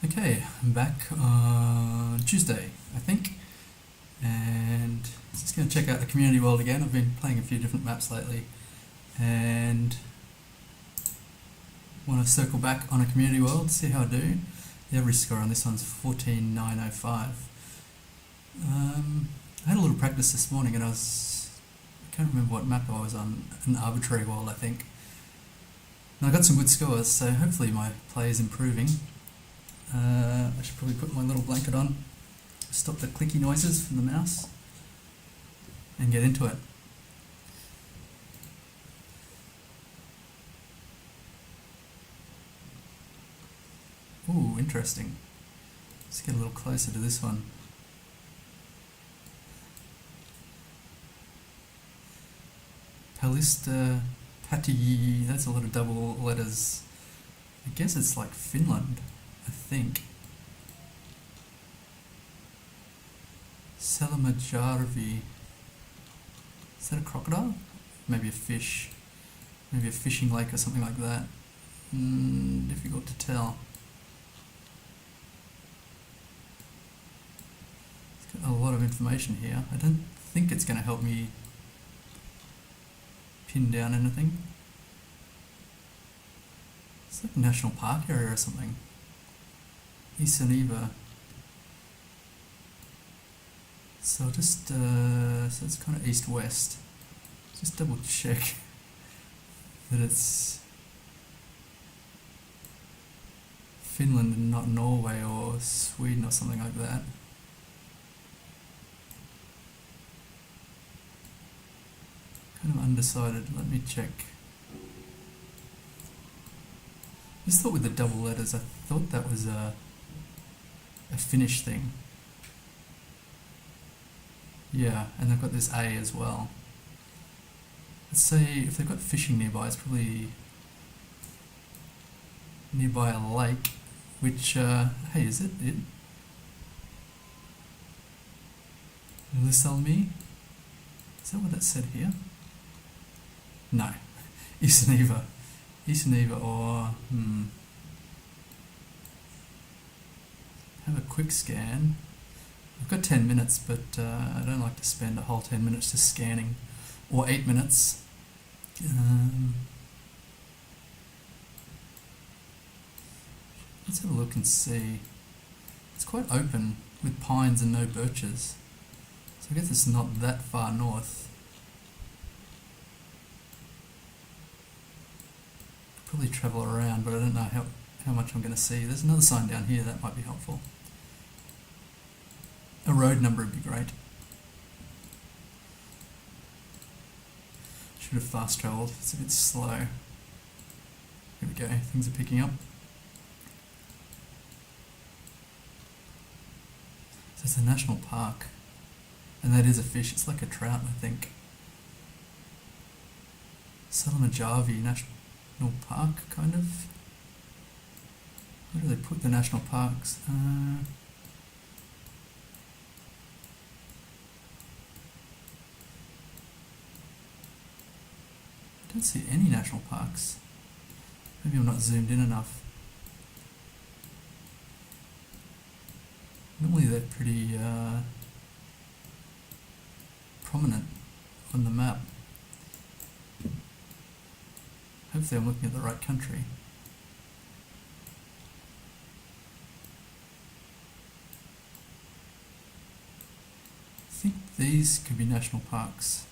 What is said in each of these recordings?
Okay, I'm back on Tuesday, I think, and just going to check out the community world again. I've been playing a few different maps lately, and want to circle back on a community world, see how I do. The average score on this one's 14,905. I had a little practice this morning, and I can't remember what map I was on, an arbitrary world, I think. And I got some good scores, so hopefully my play is improving. I should probably put my little blanket on, stop the clicky noises from the mouse, and get into it. Ooh, interesting. Let's get a little closer to this one. Palista Pati, that's a lot of double letters. I guess it's like Finland, I think. Salamajarvi. Is that a crocodile? Maybe a fish. Maybe a fishing lake or something like that. Difficult to tell. It's got a lot of information here. I don't think it's going to help me pin down anything. It's like a national park area or something. Isaniva. So just, so it's kind of east-west. Just double check that it's Finland and not Norway or Sweden or something like that. Kind of undecided. Let me check. I just thought with the double letters, I thought that was a Finnish thing. Yeah, and they've got this A as well. Let's say if they've got fishing nearby, it's probably nearby a lake, which, hey, is it? Lisalmi? Is that what it said here? No. Isaniva. Isaniva or, have a quick scan. I've got 10 minutes, but I don't like to spend a whole 10 minutes just scanning, or 8 minutes. Let's have a look and see. It's quite open with pines and no birches, so I guess it's not that far north. Probably travel around, but I don't know how much I'm going to see. There's another sign down here that might be helpful. A road number would be great. Should have fast travelled. It's a bit slow. Here we go. Things are picking up. So it's a national park, and that is a fish. It's like a trout, I think. Salamajarvi National Park, kind of. Where do they put the national parks? I don't see any national parks. Maybe I'm not zoomed in enough. Normally they're pretty prominent on the map. Hopefully I'm looking at the right country. I think these could be national parks.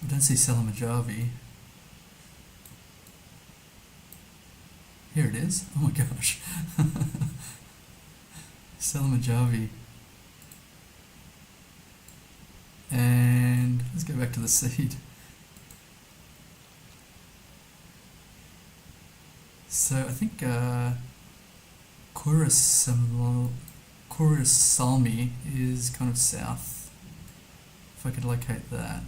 I don't see Salamajarvi. Here it is. Oh my gosh. Salamajarvi. And let's go back to the seed. So I think Kurisalmi is kind of south, if I could locate that.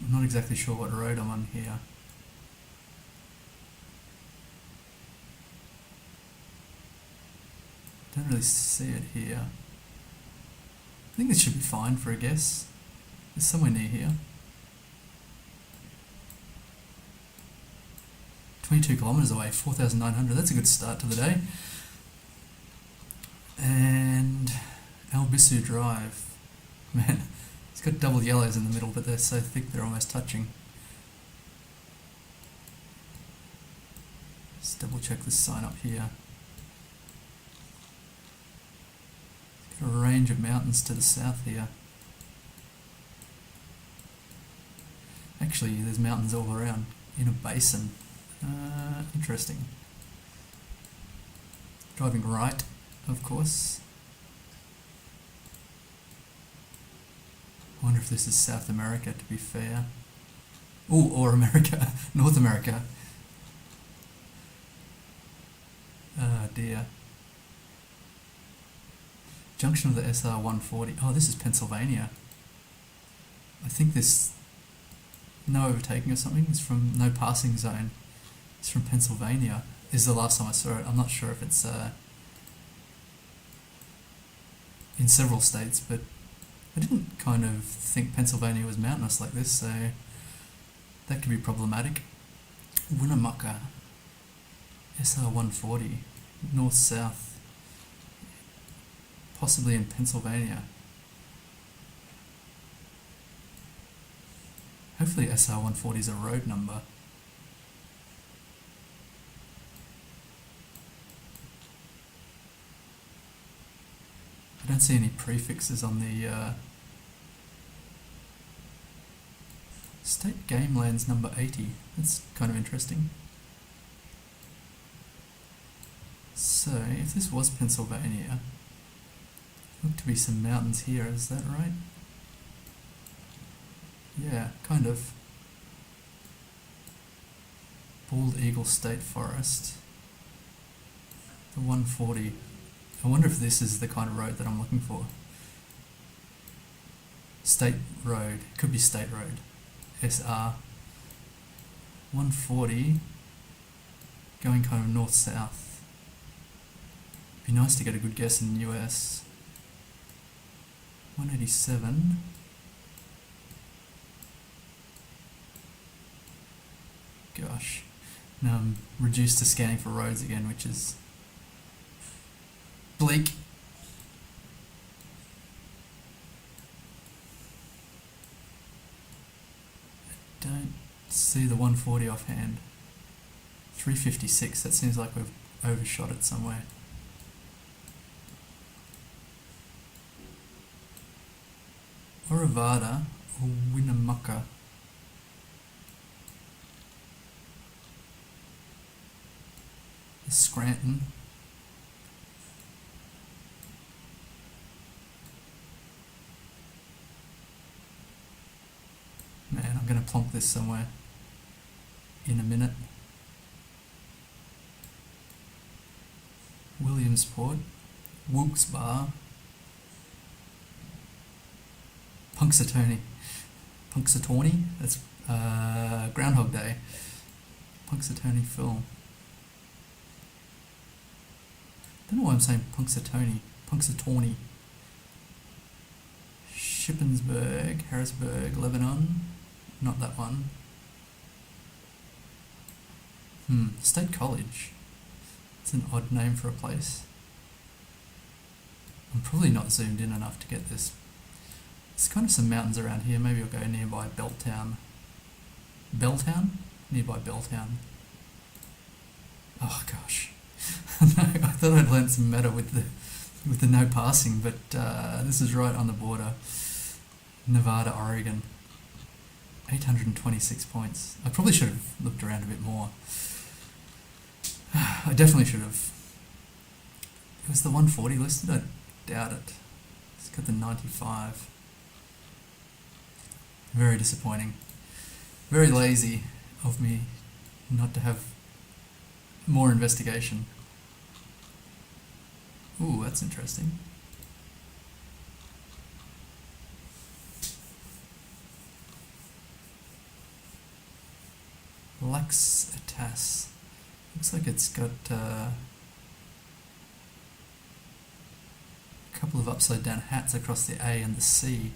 I'm not exactly sure what road I'm on here. Don't really see it here. I think this should be fine for a guess. It's somewhere near here. 22 kilometres away, 4,900. That's a good start to the day. And Albisu Drive. Man, it's got double yellows in the middle, but they're so thick they're almost touching. Let's double check this sign up here. It's got a range of mountains to the south here. Actually, there's mountains all around in a basin. Interesting. Driving right, of course. I wonder if this is South America, to be fair. Oh, or America. North America. Ah, dear. Junction of the SR 140. Oh, this is Pennsylvania. I think this... No overtaking or something. It's from no passing zone. It's from Pennsylvania. This is the last time I saw it. I'm not sure if it's in several states, but I didn't kind of think Pennsylvania was mountainous like this, so that could be problematic. Winnemucca, SR 140, north-south, possibly in Pennsylvania. Hopefully SR 140 is a road number. I don't see any prefixes on the State Game Lands number 80. That's kind of interesting. So, if this was Pennsylvania, look to be some mountains here, is that right? Yeah, kind of. Bald Eagle State Forest. The 140. I wonder if this is the kind of road that I'm looking for. State Road. Could be State Road. SR 140. Going kind of north-south. Be nice to get a good guess in the US. 187. Gosh. Now I'm reduced to scanning for roads again, which is bleak. I don't see the 140 offhand. 356, that seems like we've overshot it somewhere. Oravada or Winnemucca. Scranton. Man, I'm going to plonk this somewhere in a minute. Williamsport, Wilkes-Barre, Punxsutawney. Punxsutawney? That's Groundhog Day. Punxsutawney Phil. I don't know why I'm saying Punxsutawney. Punxsutawney. Shippensburg, Harrisburg, Lebanon. Not that one. State College. It's an odd name for a place. I'm probably not zoomed in enough to get this. There's kind of some mountains around here. Maybe I'll go nearby Belltown. Belltown? Nearby Belltown. Oh gosh. No, I thought I'd learned some meta with the no passing, but this is right on the border. Nevada, Oregon. 826 points. I probably should have looked around a bit more. I definitely should have. Was the 140 listed? I doubt it. It's got the 95. Very disappointing. Very lazy of me not to have more investigation. Ooh, that's interesting. Lax Atas. Looks like it's got a couple of upside down hats across the A and the C.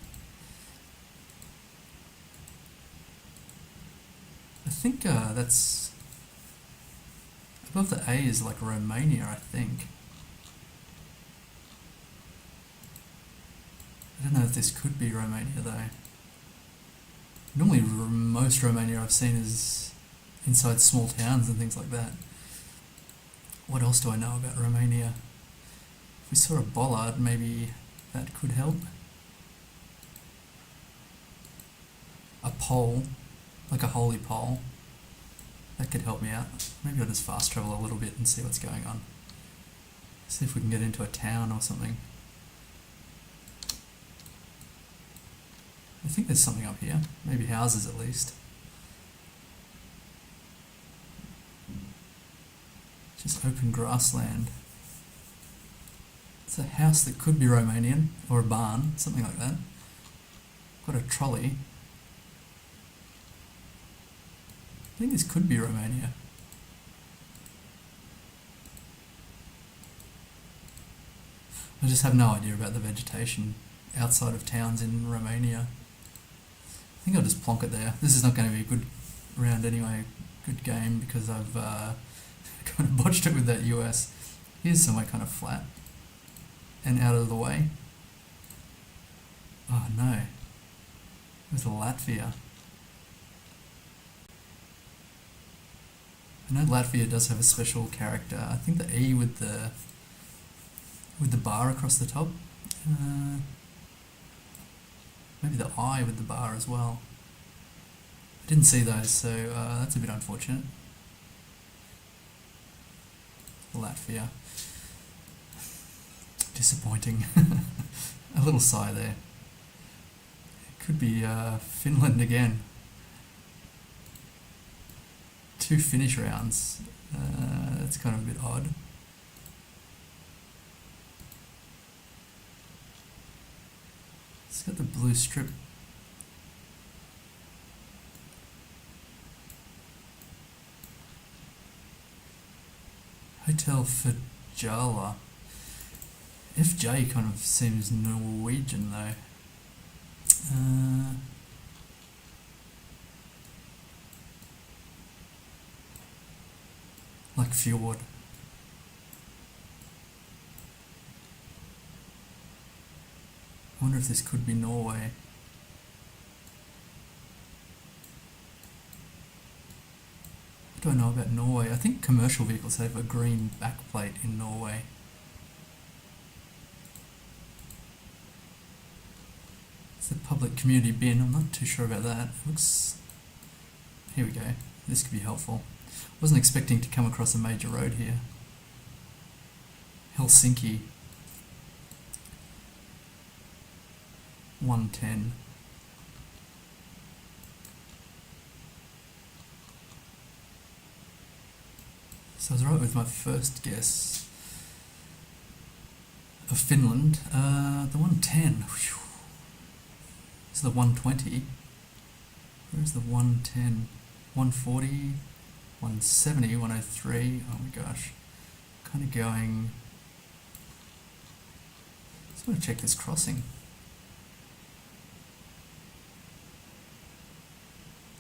I think that's Above the A is like Romania, I think. I don't know if this could be Romania though. Normally most Romania I've seen is inside small towns and things like that. What else do I know about Romania? If we saw a bollard, maybe that could help. A pole, like a holy pole, that could help me out. Maybe I'll just fast travel a little bit and see what's going on. See if we can get into a town or something. I think there's something up here, maybe houses at least. Just open grassland. It's a house that could be Romanian, or a barn, something like that. Got a trolley. I think this could be Romania. I just have no idea about the vegetation outside of towns in Romania. I think I'll just plonk it there. This is not going to be a good round anyway, good game, because I've kind of botched it with that US. Here's somewhere kind of flat and out of the way. Oh no, with Latvia. I know Latvia does have a special character. I think the E with the bar across the top. Maybe the I with the bar as well. I didn't see those, so that's a bit unfortunate. Latvia. Disappointing. A little sigh there. It could be Finland again. 2 finish rounds. That's kind of a bit odd. It's got the blue strip. Hotel Fajala. FJ kind of seems Norwegian though. Like fjord. I wonder if this could be Norway. What do I know about Norway? I think commercial vehicles have a green backplate in Norway. It's a public community bin. I'm not too sure about that. It looks... Here we go. This could be helpful. Wasn't expecting to come across a major road here. Helsinki. 110. So I was right with my first guess of Finland. The 110. Whew. This is the 120. Where's the 110? 140, 170, 103. Oh my gosh. Kind of going... Just want to check this crossing.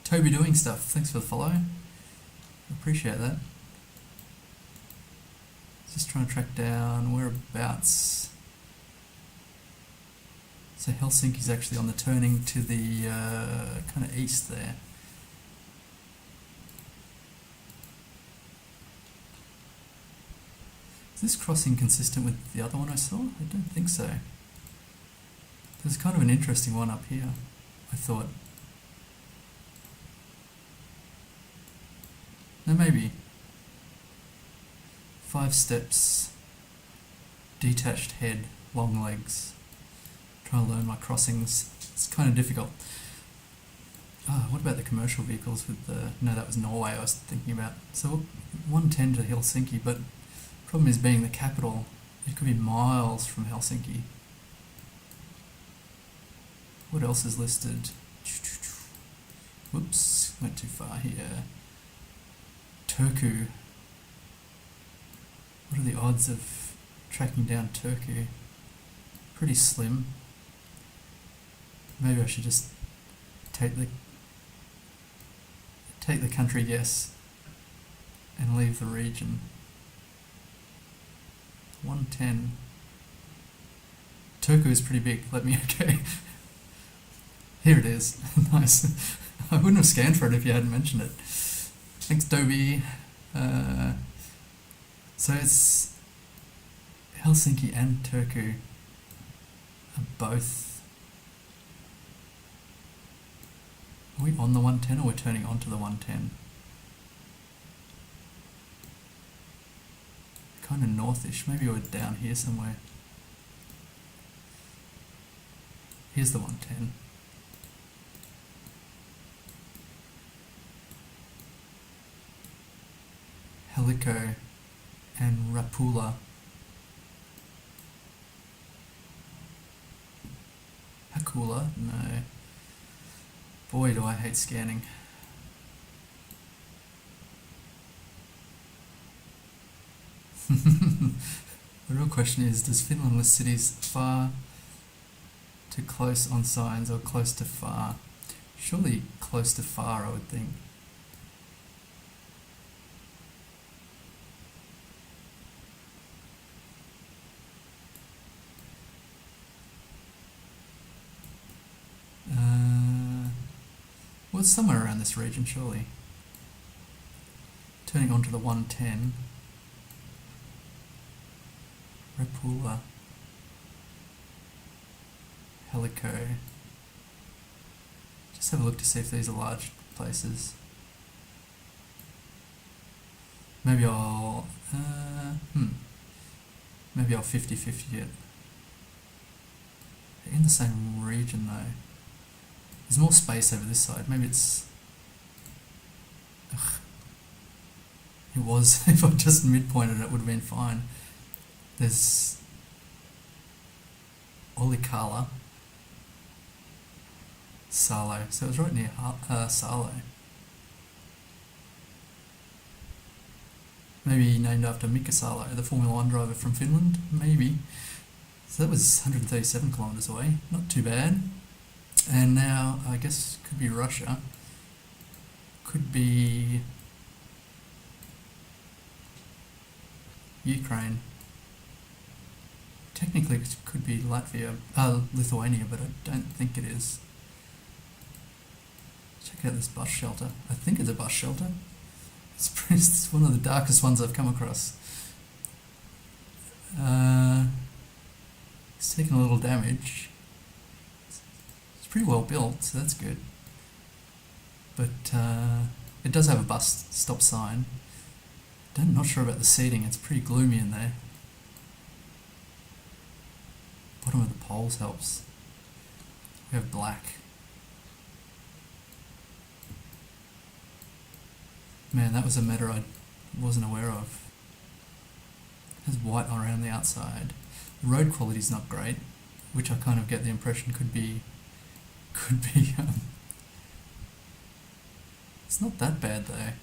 Toby doing stuff. Thanks for the follow. Appreciate that. Just trying to track down whereabouts. So Helsinki's actually on the turning to the kind of east there. Is this crossing consistent with the other one I saw? I don't think so. There's kind of an interesting one up here, I thought. No, maybe. 5 steps, detached head, long legs. Trying to learn my crossings. It's kind of difficult. What about the commercial vehicles with the... No, that was Norway I was thinking about. So 110 to Helsinki, but problem is being the capital, it could be miles from Helsinki. What else is listed? Whoops, went too far here. Turku. What are the odds of tracking down Turku? Pretty slim. Maybe I should just take the country guess. and leave the region. 110. Turku is pretty big. Let me, okay. Here it is. Nice. I wouldn't have scanned for it if you hadn't mentioned it. Thanks, Dobie. So it's Helsinki and Turku are both. Are we on the 110 or we're turning onto the 110? Kind of northish. Maybe we're down here somewhere. Here's the 110. Helico and Rapula. Hakula? No. Boy, do I hate scanning. The real question is, does Finland list cities far to close on signs or close to far? Surely close to far, I would think. Well, it's somewhere around this region, surely. Turning onto the 110. Rapula. Helico. Just have a look to see if these are large places. Maybe I'll... Maybe I'll 50-50 it. They're in the same region though. There's more space over this side. Maybe it's... Ugh. It was. If I just midpointed it would have been fine. There's... Olikala. Salo. So it was right near Salo. Maybe named after Mika Salo, the Formula 1 driver from Finland. Maybe. So that was 137 kilometres away. Not too bad. And now, I guess, could be Russia. Could be Ukraine. Technically, it could be Latvia, Lithuania, but I don't think it is. Check out this bus shelter. I think it's a bus shelter. It's one of the darkest ones I've come across. It's taken a little damage. Pretty well built, so that's good. But it does have a bus stop sign. I'm not sure about the seating, it's pretty gloomy in there. Bottom of the poles helps. We have black. Man, that was a matter I wasn't aware of. It has white around the outside. The road quality's not great, which I kind of get the impression could be it's not that bad though.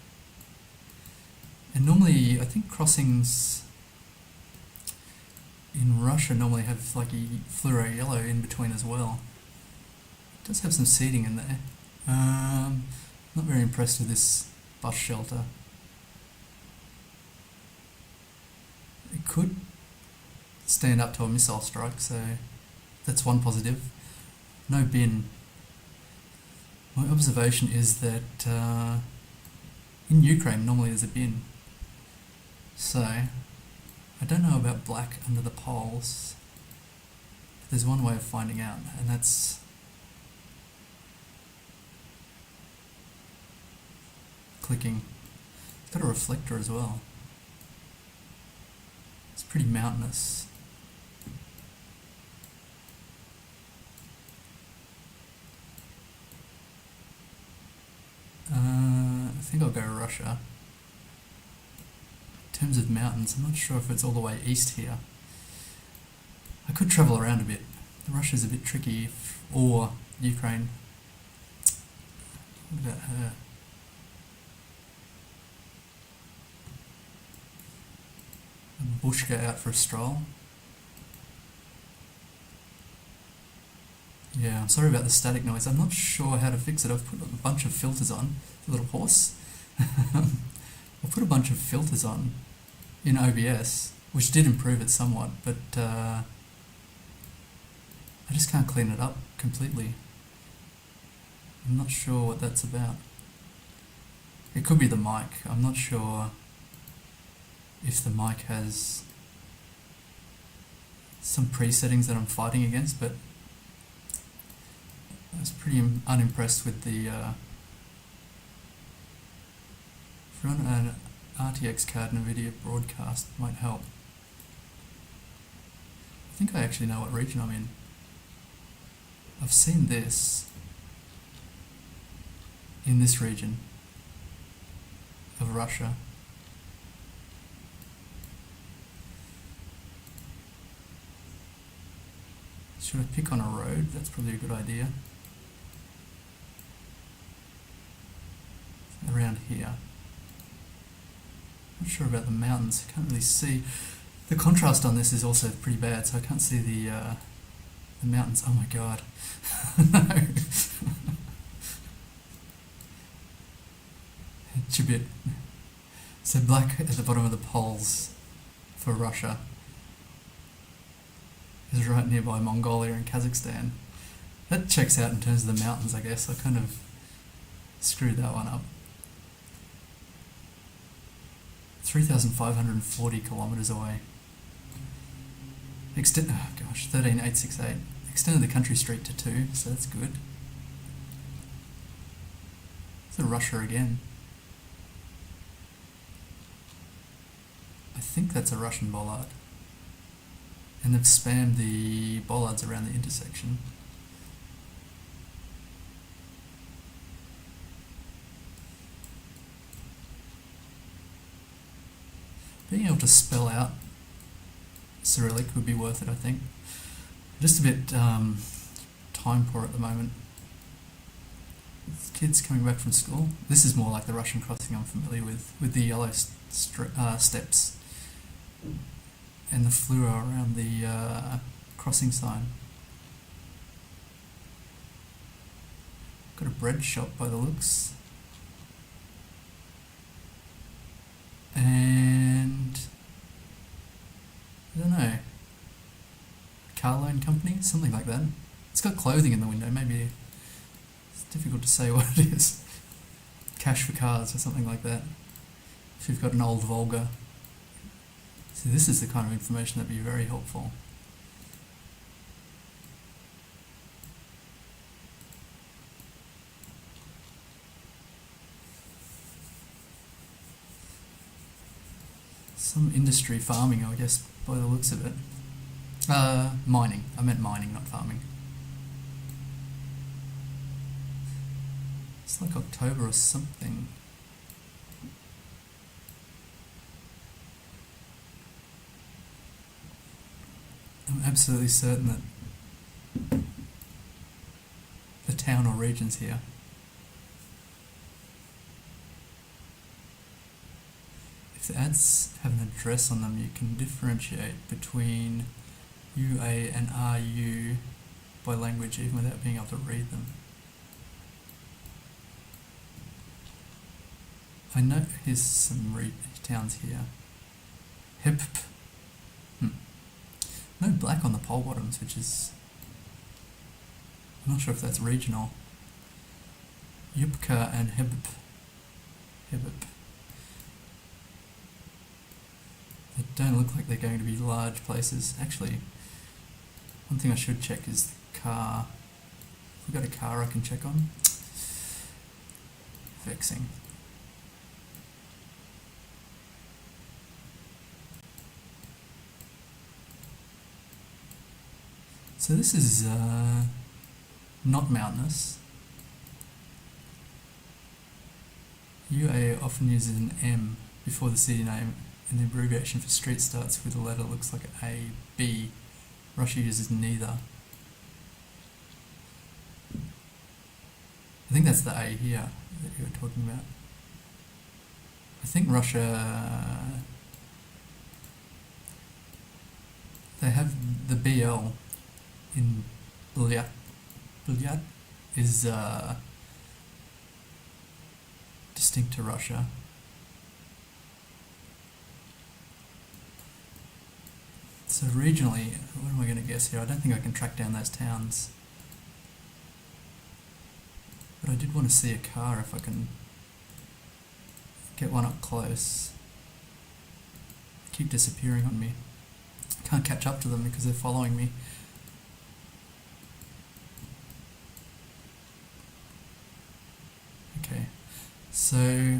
And normally, I think crossings in Russia normally have like a fluoro yellow in between as well. It does have some seating in there. Not very impressed with this bus shelter. It could stand up to a missile strike, so that's one positive. No bin. My observation is that in Ukraine normally there's a bin. So, I don't know about black under the poles. There's one way of finding out, and that's clicking. It's got a reflector as well. It's pretty mountainous. I think I'll go Russia. In terms of mountains, I'm not sure if it's all the way east here. I could travel around a bit. Russia's a bit tricky, or Ukraine. What about her? A Bushka out for a stroll. Yeah, I'm sorry about the static noise. I'm not sure how to fix it. I've put a bunch of filters on. The little horse. I put a bunch of filters on in OBS, which did improve it somewhat, but I just can't clean it up completely. I'm not sure what that's about. It could be the mic. I'm not sure if the mic has some pre-settings that I'm fighting against, but I was pretty unimpressed with the if you want an RTX card in a video broadcast, might help. I think I actually know what region I'm in. I've seen this in this region of Russia. Should I pick on a road? That's probably a good idea. Around here. Not sure about the mountains. I can't really see. The contrast on this is also pretty bad, so I can't see the mountains. Oh my god. No. It's a bit. So black at the bottom of the poles for Russia is right nearby Mongolia and Kazakhstan. That checks out in terms of the mountains, I guess. I kind of screwed that one up. 3,540 kilometres away. Oh gosh, 13868. Extended the country street to 2, so that's good. It's a Russia again. I think that's a Russian bollard. And they've spammed the bollards around the intersection. Being able to spell out Cyrillic would be worth it, I think. Just a bit time poor at the moment. With kids coming back from school. This is more like the Russian crossing I'm familiar with the yellow steps and the fluoro around the crossing sign. Got a bread shop by the looks. And I don't know, car loan company, something like that. It's got clothing in the window. Maybe it's difficult to say what it is. Cash for cars or something like that. If you've got an old Volga. See, this is the kind of information that'd be very helpful. Some industry farming, I guess, by the looks of it. Mining. I meant mining, not farming. It's like October or something. I'm absolutely certain that the town or region's here. If the ads have an address on them, you can differentiate between UA and RU by language even without being able to read them. I know here's some towns here. Hip. No black on the pole bottoms, which is... I'm not sure if that's regional. Yupka and Hebip. They don't look like they're going to be large places. Actually, one thing I should check is the car. If we've got a car I can check on. Vexing. So this is not mountainous. UA often uses an M before the city name, and the abbreviation for street starts with a letter that looks like A, B. Russia uses neither. I think that's the A here that you were talking about. I think Russia... They have the BL in Bulyat. Bulyat is distinct to Russia. So regionally, what am I going to guess here? I don't think I can track down those towns. But I did want to see a car if I can get one up close. They keep disappearing on me. I can't catch up to them because they're following me. Okay, so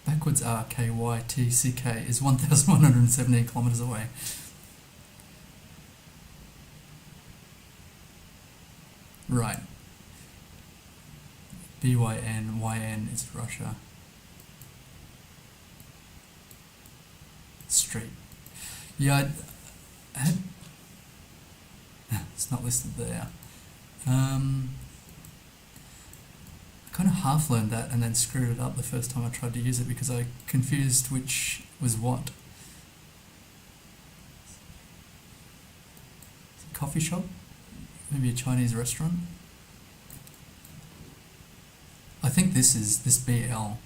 backwards RKYTCK is 1,117 kilometres away. Right. YN is Russia. Street. Yeah, I had... It's not listed there. I kind of half learned that and then screwed it up the first time I tried to use it because I confused which was what. Is it a coffee shop? Maybe a Chinese restaurant? I think this is this BL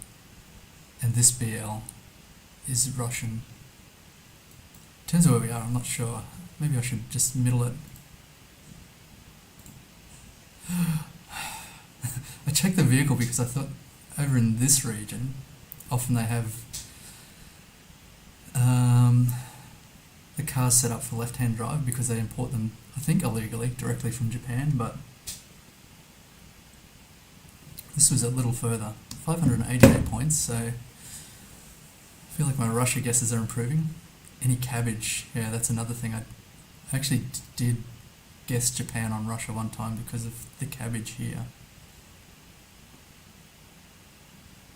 and this BL is Russian. Turns out where we are, I'm not sure. Maybe I should just middle it. I checked the vehicle because I thought over in this region, often they have the cars set up for left-hand drive because they import them, I think illegally, directly from Japan, but this was a little further. 588 points, so I feel like my Russia guesses are improving. Any cabbage, yeah, that's another thing. I actually did guess Japan on Russia one time because of the cabbage here.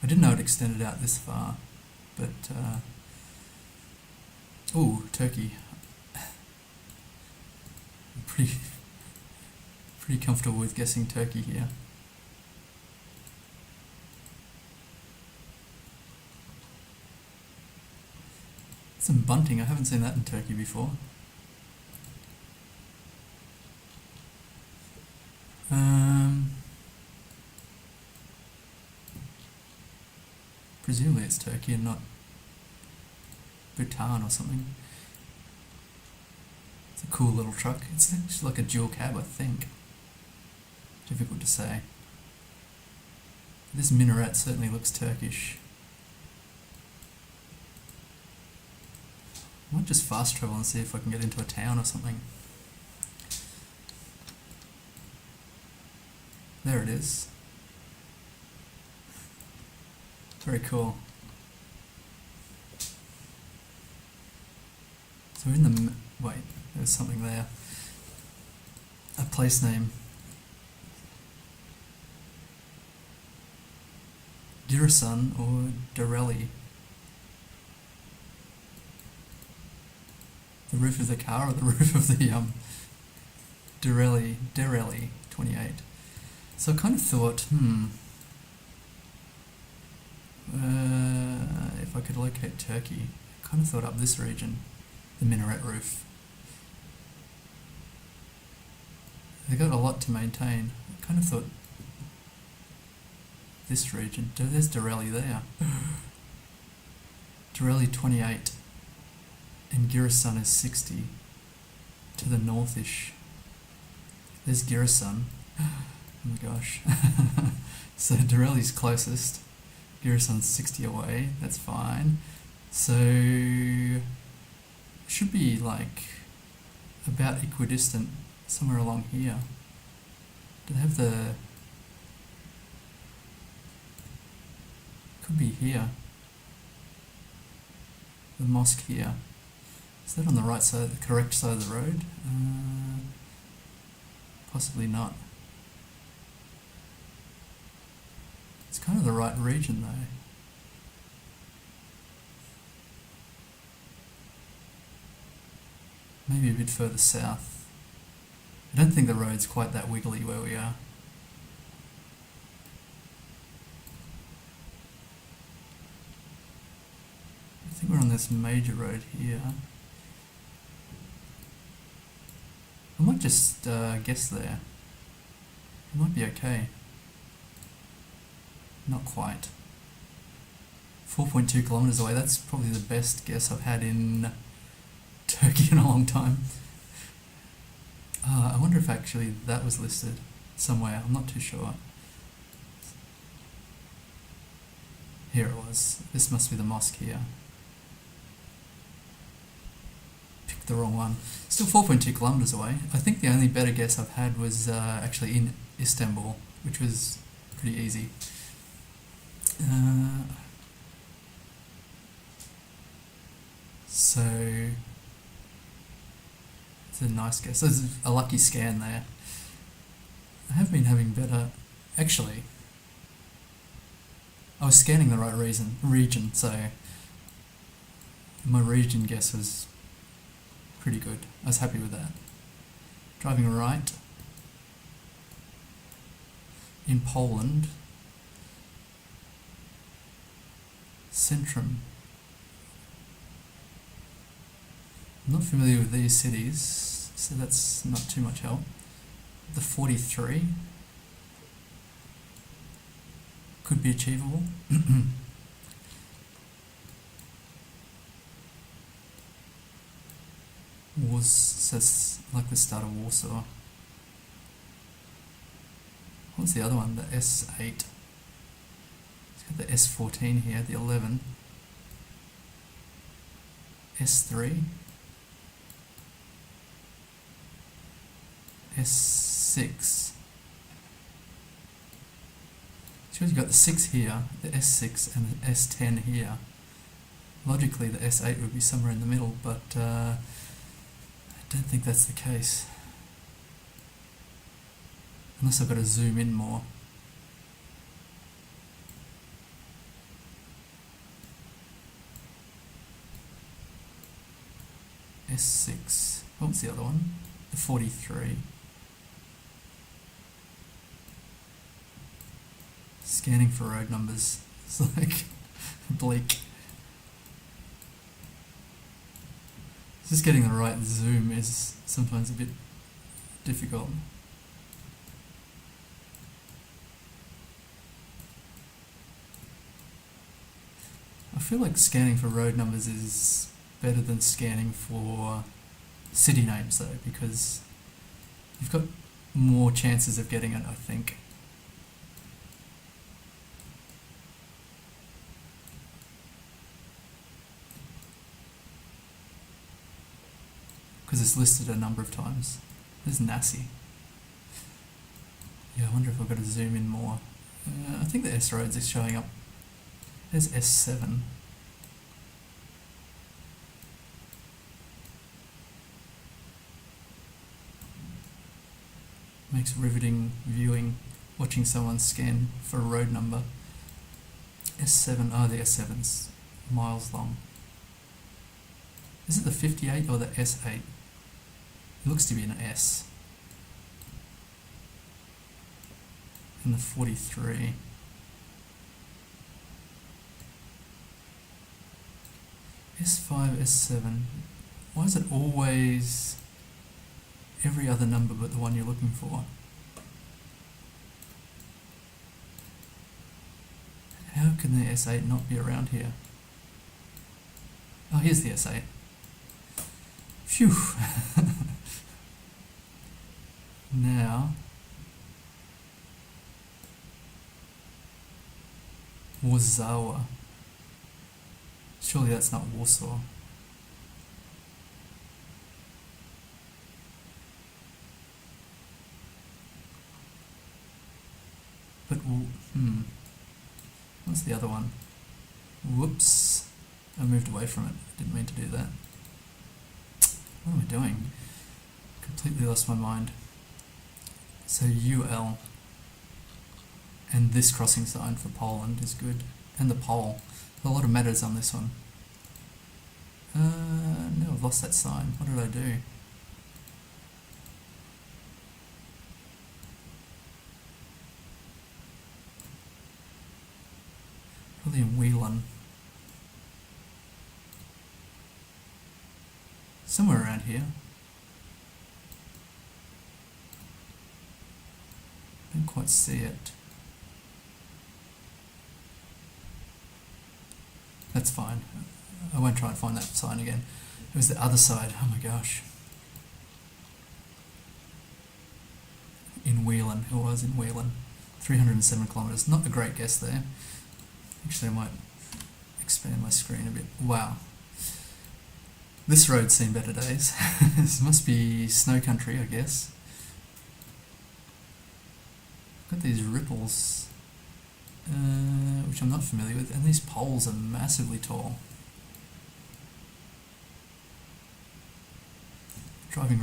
I didn't know it extended out this far, but ooh, Turkey. I'm pretty comfortable with guessing Turkey here. Some bunting, I haven't seen that in Turkey before. Presumably it's Turkey and not Bhutan or something. It's a cool little truck. It's actually like a dual cab, I think. Difficult to say. This minaret certainly looks Turkish. I might just fast travel and see if I can get into a town or something. There it is. Very cool. So in the... wait, there's something there. A place name. Giresun or Dorelli. The roof of the car or the roof of the Dorelli 28. So I kind of thought, if I could locate Turkey, I kind of thought up this region, the minaret roof. They got a lot to maintain. I kind of thought this region. There's Dorelli there. Dorelli 28. And Giresun is 60 to the northish. There's Giresun. Oh my gosh. So Dorelli's closest. Giresun's 60 away. That's fine. So should be like about equidistant, somewhere along here. Do they have the... could be here. The mosque here. Is that on the right side, the correct side of the road? Possibly not. It's kind of the right region though. Maybe a bit further south. I don't think the road's quite that wiggly where we are. I think we're on this major road here. I might just guess there. It might be okay. Not quite. 4.2 kilometres away. That's probably the best guess I've had in Turkey in a long time. I wonder if actually that was listed somewhere. I'm not too sure. Here it was. This must be the mosque here. Picked the wrong one. Still 4.2 kilometres away. I think the only better guess I've had was actually in Istanbul, which was pretty easy. So it's a nice guess. There's a lucky scan there. I have been having better. Actually, I was scanning the right region, so my region guess was pretty good. I was happy with that. Driving right in Poland, Centrum. I'm not familiar with these cities, so that's not too much help. The 43 could be achievable. Says like the start of Warsaw. What's the other one? The S8. It's got the S14 here, the 11. S3. S6. Shows you've got the 6 here, the S6 and the S10 here. Logically the S8 would be somewhere in the middle, but I don't think that's the case. Unless I've got to zoom in more. S6. What was the other one? The 43. Scanning for road numbers. It's like bleak. Just getting the right zoom is sometimes a bit difficult. I feel like scanning for road numbers is better than scanning for city names though, because you've got more chances of getting it, I think. Because it's listed a number of times. There's Nassi. Yeah, I wonder if I've got to zoom in more. I think the S roads is showing up. There's S7. Makes riveting viewing, watching someone scan for a road number. S7, the S7's miles long. Is it the 58 or the S8? It looks to be an S. And the 43. S5, S7. Why is it always every other number but the one you're looking for? How can the S8 not be around here? Oh, here's the S8. Phew. Now, Warsaw. Surely that's not Warsaw. But, what's the other one? Whoops. I moved away from it. Didn't mean to do that. What am I doing? Completely lost my mind. So UL. And this crossing sign for Poland is good. And the pole. A lot of matters on this one. No, I've lost that sign. What did I do? Probably in Whelan. Somewhere around here. I don't quite see it. that's fine. I won't try and find that sign again. It was the other side. Oh my gosh. In Whelan. It was in Whelan. 307 kilometres. Not a great guess there. Actually, I might expand my screen a bit. Wow. This road's seen better days. This must be snow country, I guess. Got these ripples, which I'm not familiar with, and these poles are massively tall. Driving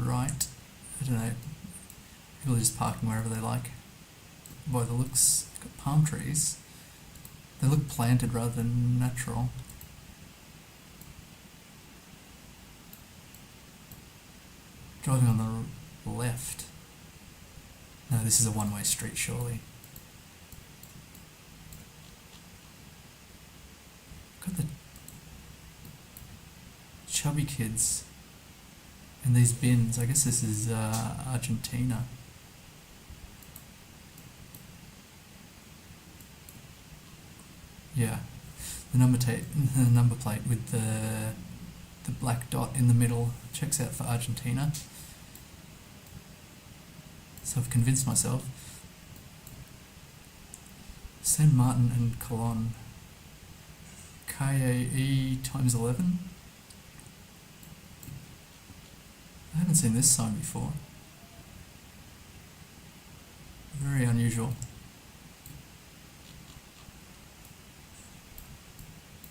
right, I don't know, people are just parking wherever they like. By the looks, I've got palm trees. They look planted rather than natural. Driving on the left. No, this is a one-way street, surely. Got the chubby kids in these bins. I guess this is Argentina. Yeah, the number plate with the black dot in the middle checks out for Argentina. So I've convinced myself. San Martin and Colon. KAE times 11. I haven't seen this sign before. Very unusual.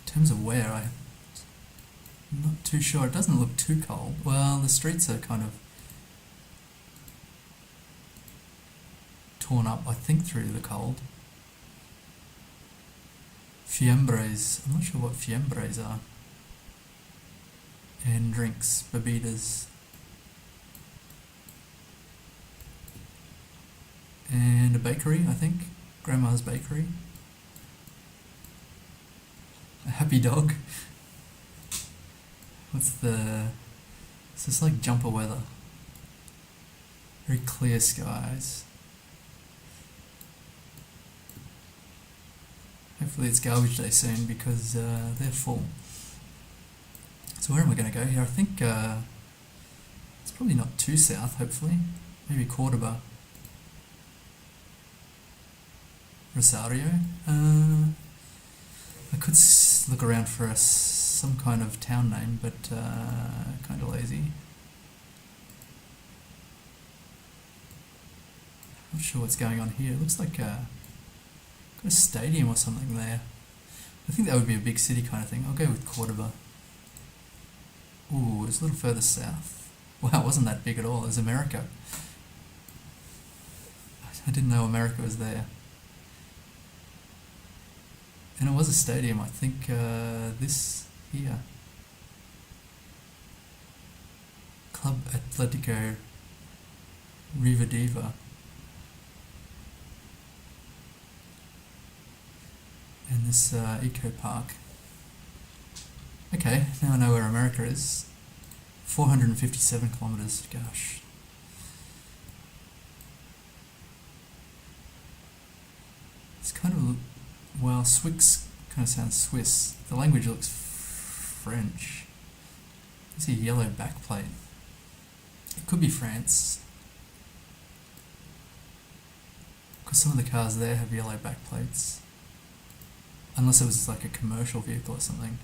In terms of where, I'm not too sure. It doesn't look too cold. Well, the streets are kind of torn up, I think, through the cold. Fiambres. I'm not sure what fiambres are. And drinks, bebidas. And a bakery, I think. Grandma's bakery. A happy dog. What's the... It's just like jumper weather. Very clear skies. Hopefully it's garbage day soon because they're full. So where am I going to go here? I think it's probably not too south, hopefully. Maybe Cordoba. Rosario. I could look around for some kind of town name, but kind of lazy. Not sure what's going on here. It looks like got a stadium or something there. I think that would be a big city kind of thing. I'll go with Cordoba. Ooh, it's a little further south. Wow, it wasn't that big at all. It was America. I didn't know America was there. And it was a stadium, I think, this here. Club Atletico Rivadavia. And this eco park. Okay, now I know where America is. 457 kilometres, gosh. It's kind of, well, Swix kind of sounds Swiss. The language looks French. There's a yellow backplate. It could be France. Because some of the cars there have yellow backplates. Unless it was like a commercial vehicle or something.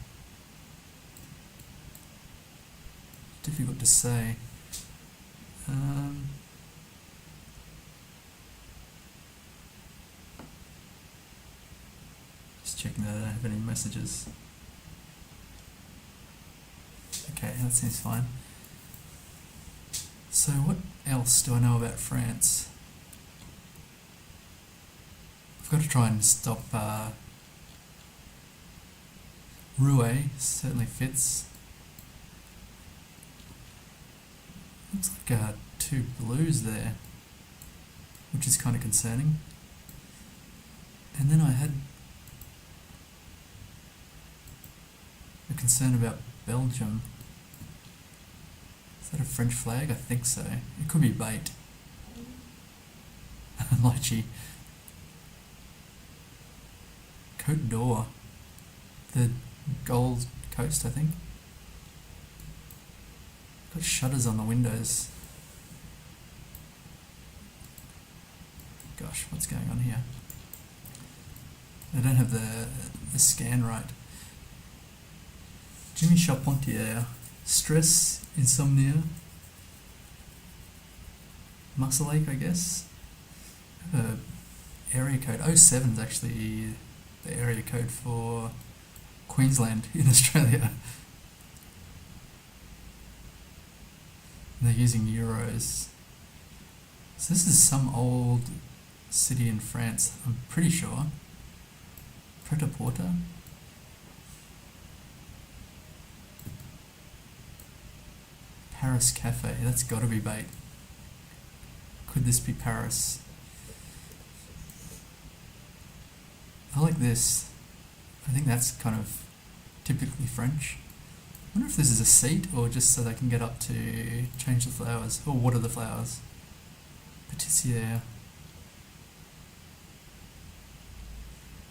Difficult to say. Just checking that I don't have any messages. Okay, that seems fine. So what else do I know about France? I've got to try and stop Rouen, certainly fits. Looks like two blues there, which is kind of concerning. And then I had a concern about Belgium. Is that a French flag? I think so. It could be bait. Lychee. Côte d'Or. The Gold Coast, I think. Got shutters on the windows. Gosh, what's going on here? I don't have the scan right. Jimmy Charpentier. Stress, insomnia, muscle ache, I guess. Area code 07 is actually the area code for Queensland in Australia. And they're using euros. So this is some old city in France, I'm pretty sure. Pret-a-Porter. Paris Cafe, that's got to be bait. Could this be Paris? I like this. I think that's kind of typically French. I wonder if this is a seat or just so they can get up to change the flowers or water the flowers. Patissiere.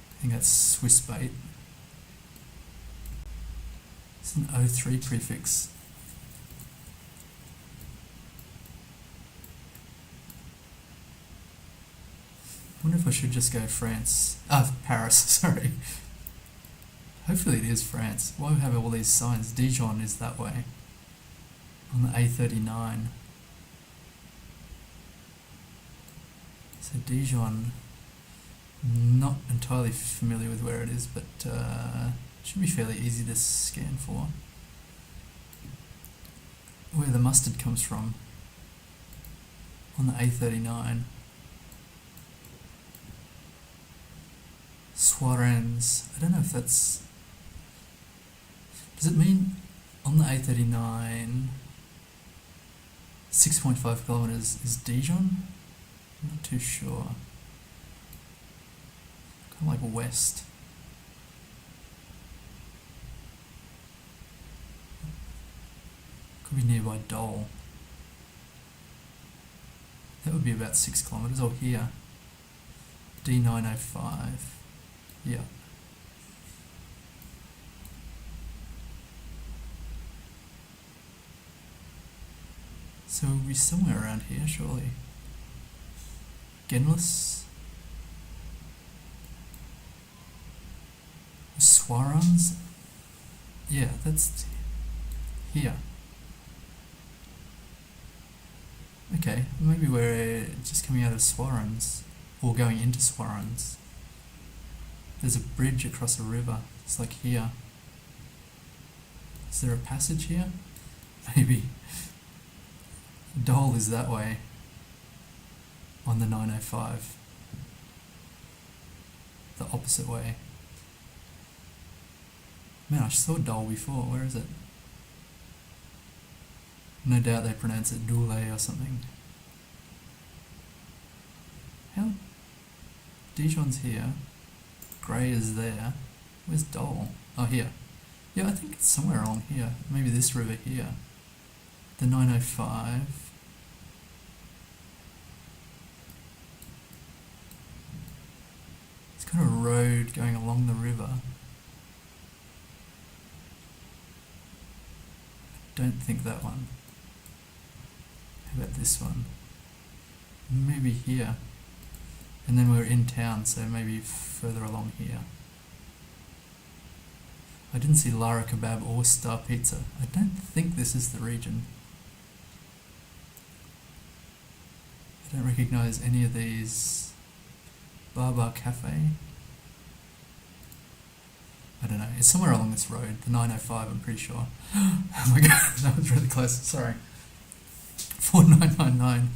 I think that's Swiss bait. It's an 03 prefix. I wonder if I should just go Paris, sorry. Hopefully it is France. Why do we have all these signs? Dijon is that way. On the A39. So Dijon, not entirely familiar with where it is, but should be fairly easy to scan for. Where the mustard comes from. On the A39. Soirens. I don't know if that's... Does it mean on the A39 6.5 kilometres is Dijon? I'm not too sure. Kind of like west. Could be nearby Dole. That would be about 6 kilometres, or here. D905. Yeah. So we're somewhere around here, surely. Genlis? Soirens? Yeah, that's here. Okay, maybe we're just coming out of Soirens, or going into Soirens. There's a bridge across a river. It's like here. Is there a passage here? Maybe. Dole is that way. On the 905. The opposite way. Man, I saw Dole before. Where is it? No doubt they pronounce it Doule or something. How? Dijon's here. Grey is there. Where's Dole? Oh, here. Yeah, I think it's somewhere along here. Maybe this river here. The 905. It's kind of a road going along the river. I don't think that one. How about this one? Maybe here. And then we're in town, so maybe further along here. I didn't see Lara Kebab or Star Pizza. I don't think this is the region. I don't recognise any of these. Bar Cafe. I don't know. It's somewhere along this road. The 905, I'm pretty sure. Oh my god, that was really close. Sorry. 4999.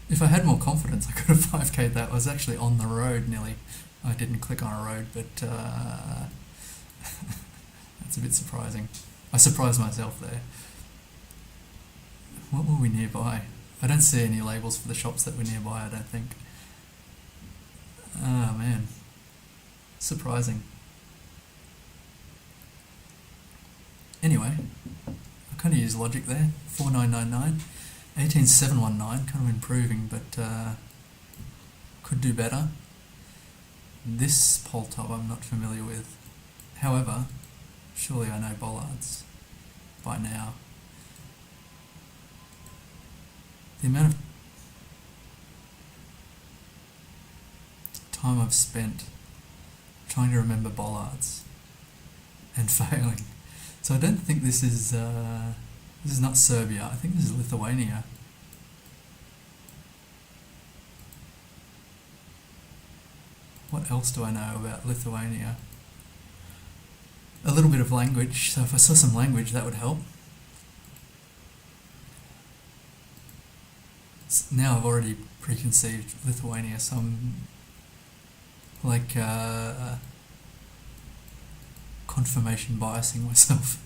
If I had more confidence, I could have 5k'd that. I was actually on the road nearly. I didn't click on a road, but that's a bit surprising. I surprised myself there. What were we nearby? I don't see any labels for the shops that were nearby, I don't think. Oh man. Surprising. Anyway, I kind of used logic there. 4999. 18719, kind of improving, but could do better. This pole top I'm not familiar with. However, surely I know bollards by now. The amount of time I've spent trying to remember bollards and failing. So I don't think this is not Serbia. I think this is Lithuania. What else do I know about Lithuania? A little bit of language. So if I saw some language, that would help. Now I've already preconceived Lithuania, so I'm like confirmation biasing myself.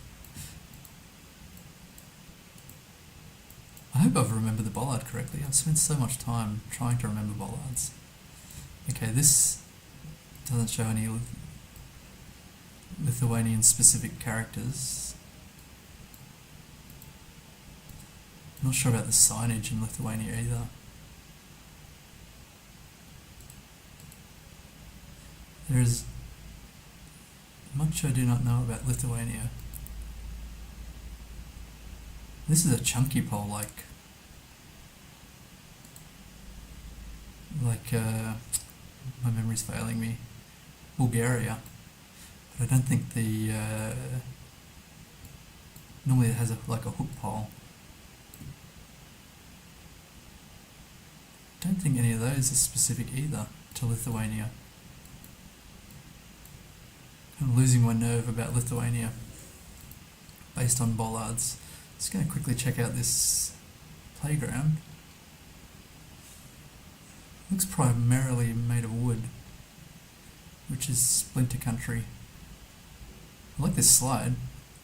I hope I've remembered the bollard correctly. I've spent so much time trying to remember bollards. Okay, this doesn't show any Lithuanian specific characters. I'm not sure about the signage in Lithuania either. There is much I do not know about Lithuania. This is a chunky pole, like my memory's failing me. Bulgaria, but I don't think the normally it has like a hook pole. Don't think any of those are specific either to Lithuania. I'm losing my nerve about Lithuania based on bollards. Just going to quickly check out this playground. Looks primarily made of wood, which is splinter country. I like this slide.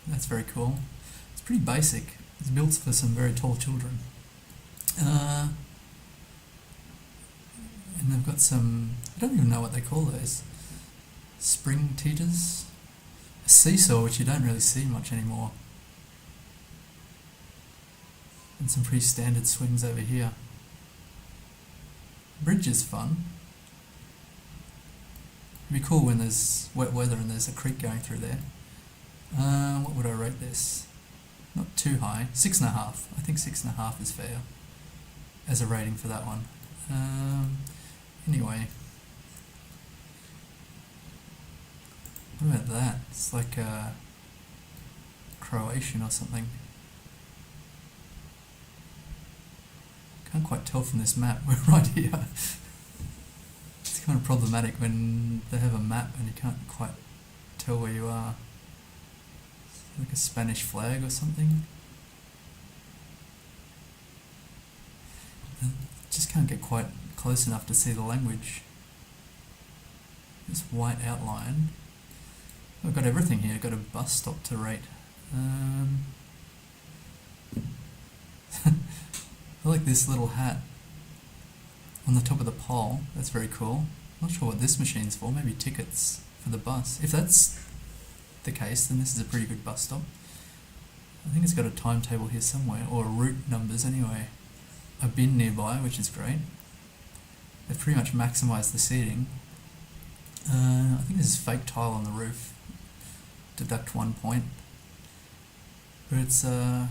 That's very cool. It's pretty basic. It's built for some very tall children. And they've got some, I don't even know what they call those. Spring teeters? A seesaw, which you don't really see much anymore. And some pretty standard swings over here. Bridge is fun. It'd be cool when there's wet weather and there's a creek going through there. What would I rate this? Not too high. 6.5. I think 6.5 is fair as a rating for that one. Anyway. What about that? It's like Croatian or something. Can't quite tell from this map. We're right here. It's kind of problematic when they have a map and you can't quite tell where you are. It's like a Spanish flag or something. I just can't get quite close enough to see the language. This white outline. I've got everything here. I've got a bus stop to rate. I like this little hat on the top of the pole. That's very cool. Not sure what this machine's for. Maybe tickets for the bus. If that's the case, then this is a pretty good bus stop. I think it's got a timetable here somewhere, or route numbers anyway. A bin nearby, which is great. They've pretty much maximised the seating. I think this is fake tile on the roof. Deduct 1 point. But it's kind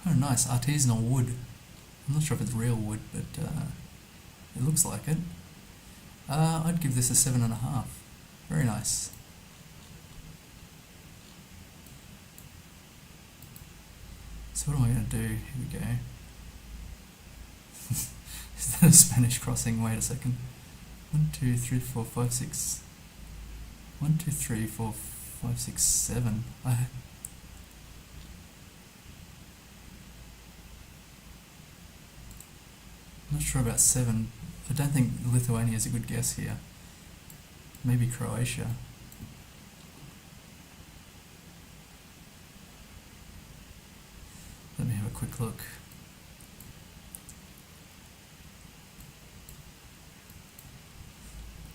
of nice, artisanal wood. I'm not sure if it's real wood, but it looks like it. I'd give this a 7.5. Very nice. So what am I going to do? Here we go. Is that a Spanish crossing? Wait a second. 1, 2, 3, 4, 5, 6. 1, 2, 3, 4, 5, 6, 7. I'm not sure about 7. I don't think Lithuania is a good guess here. Maybe Croatia. Let me have a quick look.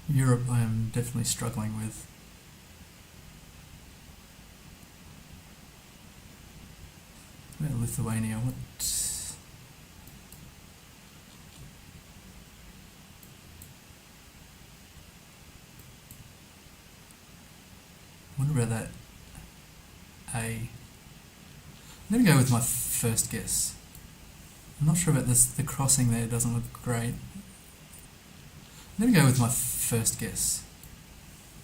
Europe I am definitely struggling with. Lithuania, what? wonder about that A. I'm going to go with my first guess. I'm not sure about this. The crossing there doesn't look great. I'm going to go with my first guess.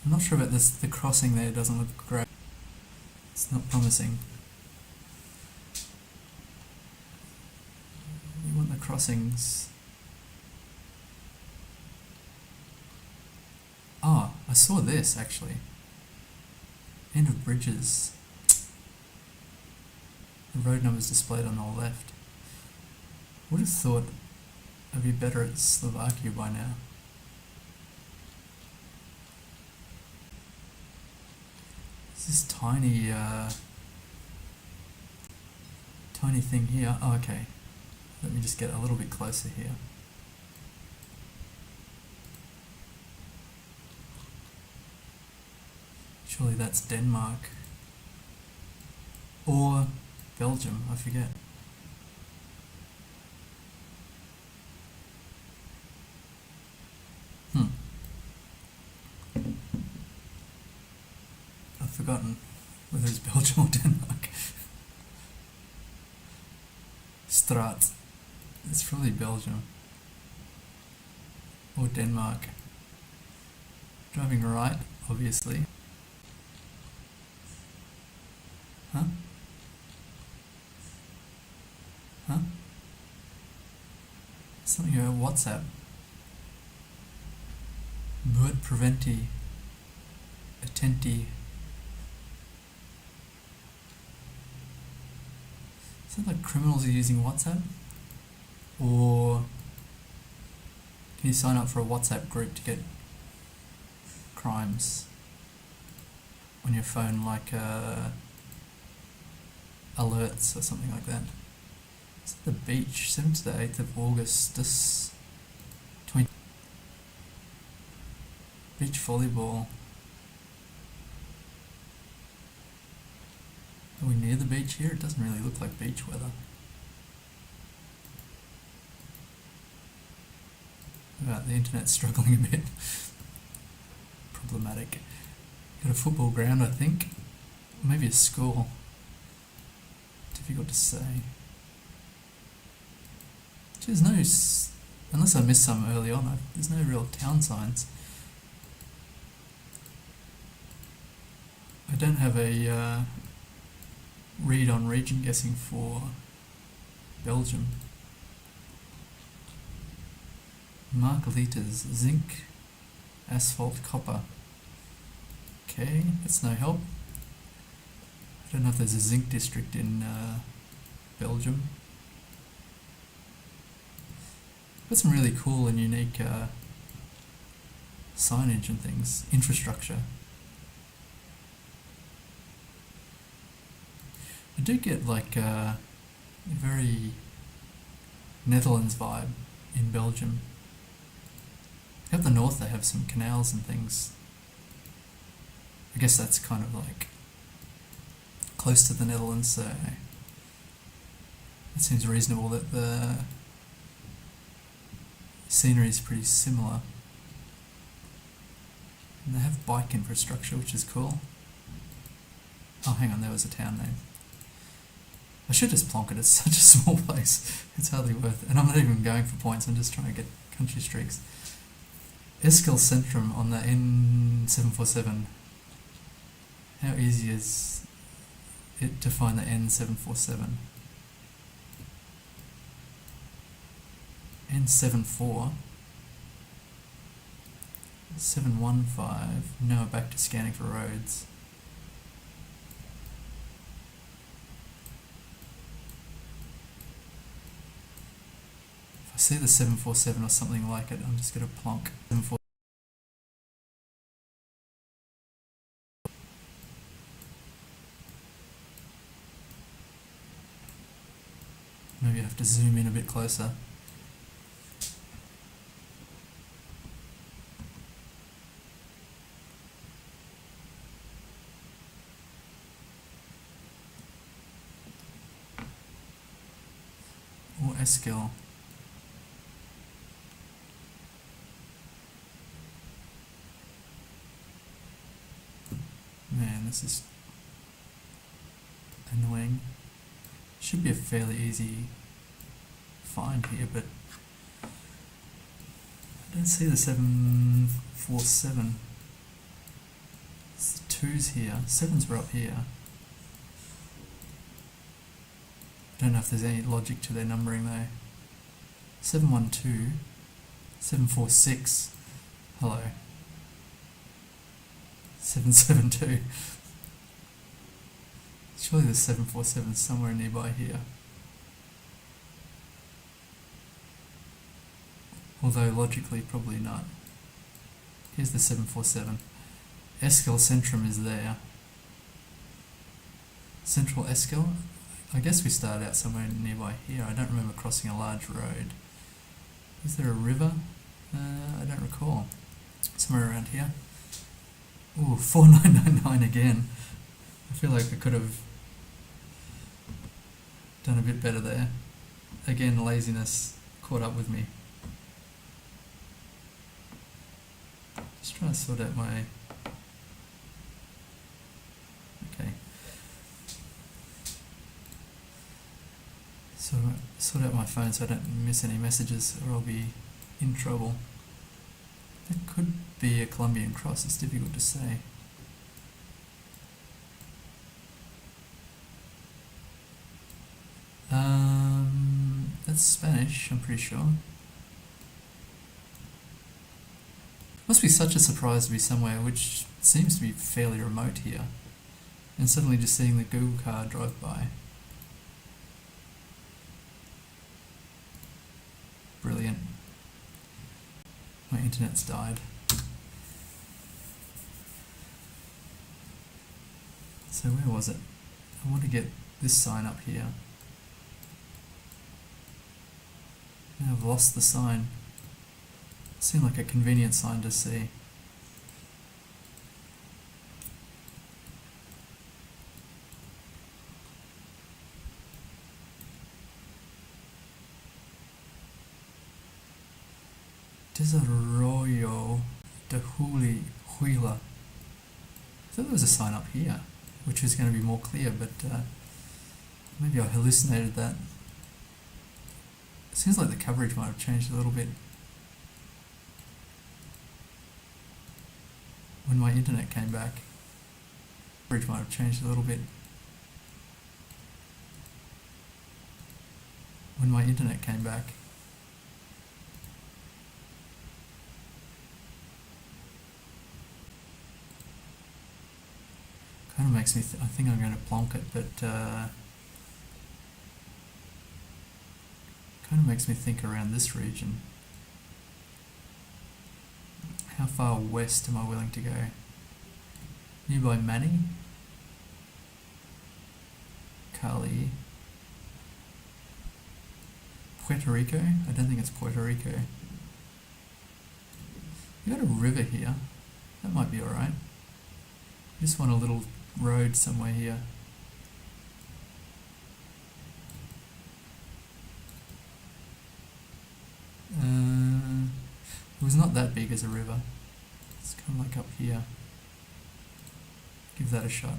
I'm not sure about this. The crossing there doesn't look great. It's not promising. You want the crossings. Oh, I saw this actually. End of bridges. The road number's displayed on the left. Would have thought I'd be better at Slovakia by now. It's this tiny, tiny thing here. Oh, okay. Let me just get a little bit closer here. Surely that's Denmark. Or Belgium, I forget. I've forgotten whether it's Belgium or Denmark. Straat. It's probably Belgium. Or Denmark. Driving right, obviously. Huh? Huh? Something about WhatsApp. Moet preventi. Attenti. Is that like criminals are using WhatsApp? Or can you sign up for a WhatsApp group to get crimes on your phone, like alerts or something like that? It's at the beach, 7th to the 8th of August, this 20 beach volleyball. Are we near the beach here? It doesn't really look like beach weather. The internet's struggling a bit. Problematic. Got a football ground, I think. Maybe a school. Difficult to say. There's no, unless I missed some early on, there's no real town signs. I don't have a read on region guessing for Belgium. Mark liters, zinc, asphalt, copper. Okay, that's no help. I don't know if there's a zinc district in Belgium. Got some really cool and unique signage and things, infrastructure. I do get like a very Netherlands vibe in Belgium. Up the north they have some canals and things. I guess that's kind of like close to the Netherlands, so it seems reasonable that the scenery is pretty similar. And they have bike infrastructure, which is cool. Oh, hang on, there was a town name. I should just plonk it, it's such a small place. It's hardly worth it. And I'm not even going for points, I'm just trying to get country streaks. Eskil Centrum on the N747. How easy is it to find the N747? N74. 715. No, back to scanning for roads. If I see the 747 or something like it, I'm just going to plonk 747. Maybe I have to zoom in a bit closer. Or Eskil. Man, this is annoying. Should be a fairly easy find here, but I don't see the 747. It's the 2s here. 7s were up here. I don't know if there's any logic to their numbering though. 712, 746, hello. 772. Surely the 747 is somewhere nearby here. Although logically probably not. Here's the 747. Eskel Centrum is there. Central Eskel? I guess we started out somewhere nearby here. I don't remember crossing a large road. Is there a river? I don't recall. Somewhere around here. Ooh, 4999 again. I feel like I could have done a bit better there. Again, laziness caught up with me. Just trying to sort out my... Okay. So sort out my phone so I don't miss any messages or I'll be in trouble. That could be a Colombian cross, it's difficult to say. That's Spanish, I'm pretty sure. Must be such a surprise to be somewhere which seems to be fairly remote here, and suddenly just seeing the Google car drive by. Brilliant. My internet's died. So where was it? I want to get this sign up here. Now I've lost the sign. It seemed like a convenient sign to see. Desarrollo de Huila. I thought there was a sign up here, which was going to be more clear, but maybe I hallucinated that. It seems like the coverage might have changed a little bit. When my internet came back, coverage might have changed a little bit. When my internet came back. Kind of makes me, I think I'm going to plonk it, but kind of makes me think around this region. How far west am I willing to go? Nearby Manny? Cali? Puerto Rico? I don't think it's Puerto Rico. You got a river here. That might be alright. Just want a little road somewhere here. It was not that big as a river. It's kind of like up here. Give that a shot.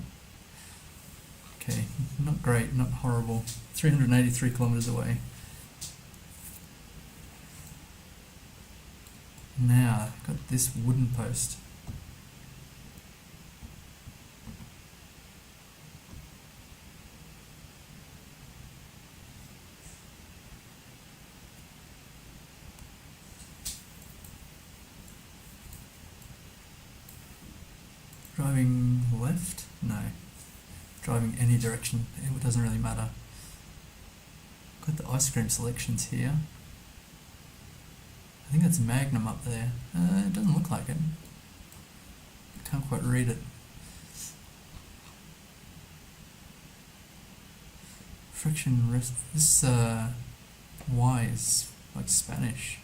Okay, not great, not horrible. 383 kilometers away. Now, I've got this wooden post. Driving left? No. Driving any direction, it doesn't really matter. Got the ice cream selections here. I think that's Magnum up there. It doesn't look like it. I can't quite read it. Friction rest. This Y is like Spanish.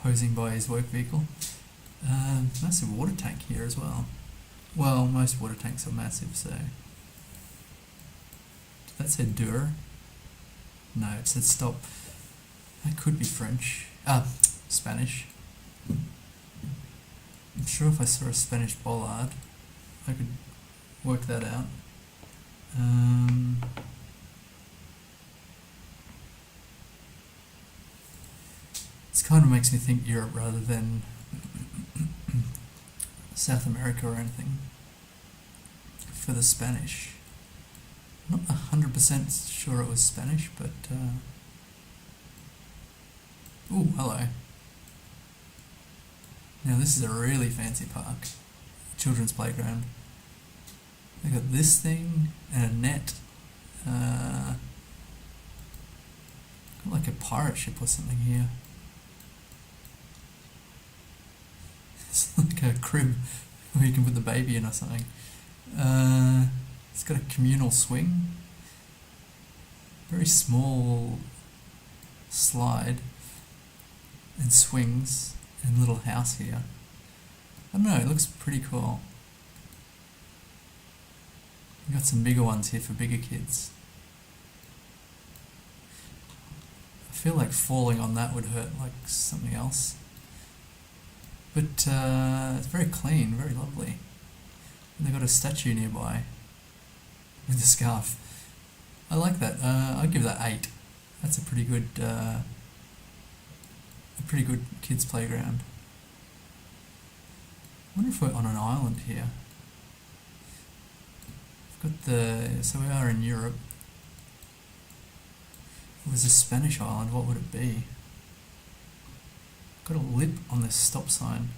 Posing by his work vehicle. Massive water tank here as well. Well, most water tanks are massive, so... Did that say Dur? No, it said stop. That could be French. Spanish. I'm sure if I saw a Spanish bollard, I could work that out. This kind of makes me think Europe rather than South America or anything for the Spanish. Not 100% sure it was Spanish, but ooh, hello. Now this is a really fancy park. Children's playground. They got this thing and a net. Got like a pirate ship or something here. It's like a crib where you can put the baby in or something. It's got a communal swing. Very small slide and swings and little house here. I don't know, it looks pretty cool. We've got some bigger ones here for bigger kids. I feel like falling on that would hurt like something else. But it's very clean, very lovely. And they've got a statue nearby with a scarf. I like that. I'd give that 8. That's a pretty good kids playground. I wonder if we're on an island here. We've got so we are in Europe. If it was a Spanish island, what would it be? Got a lip on this stop sign.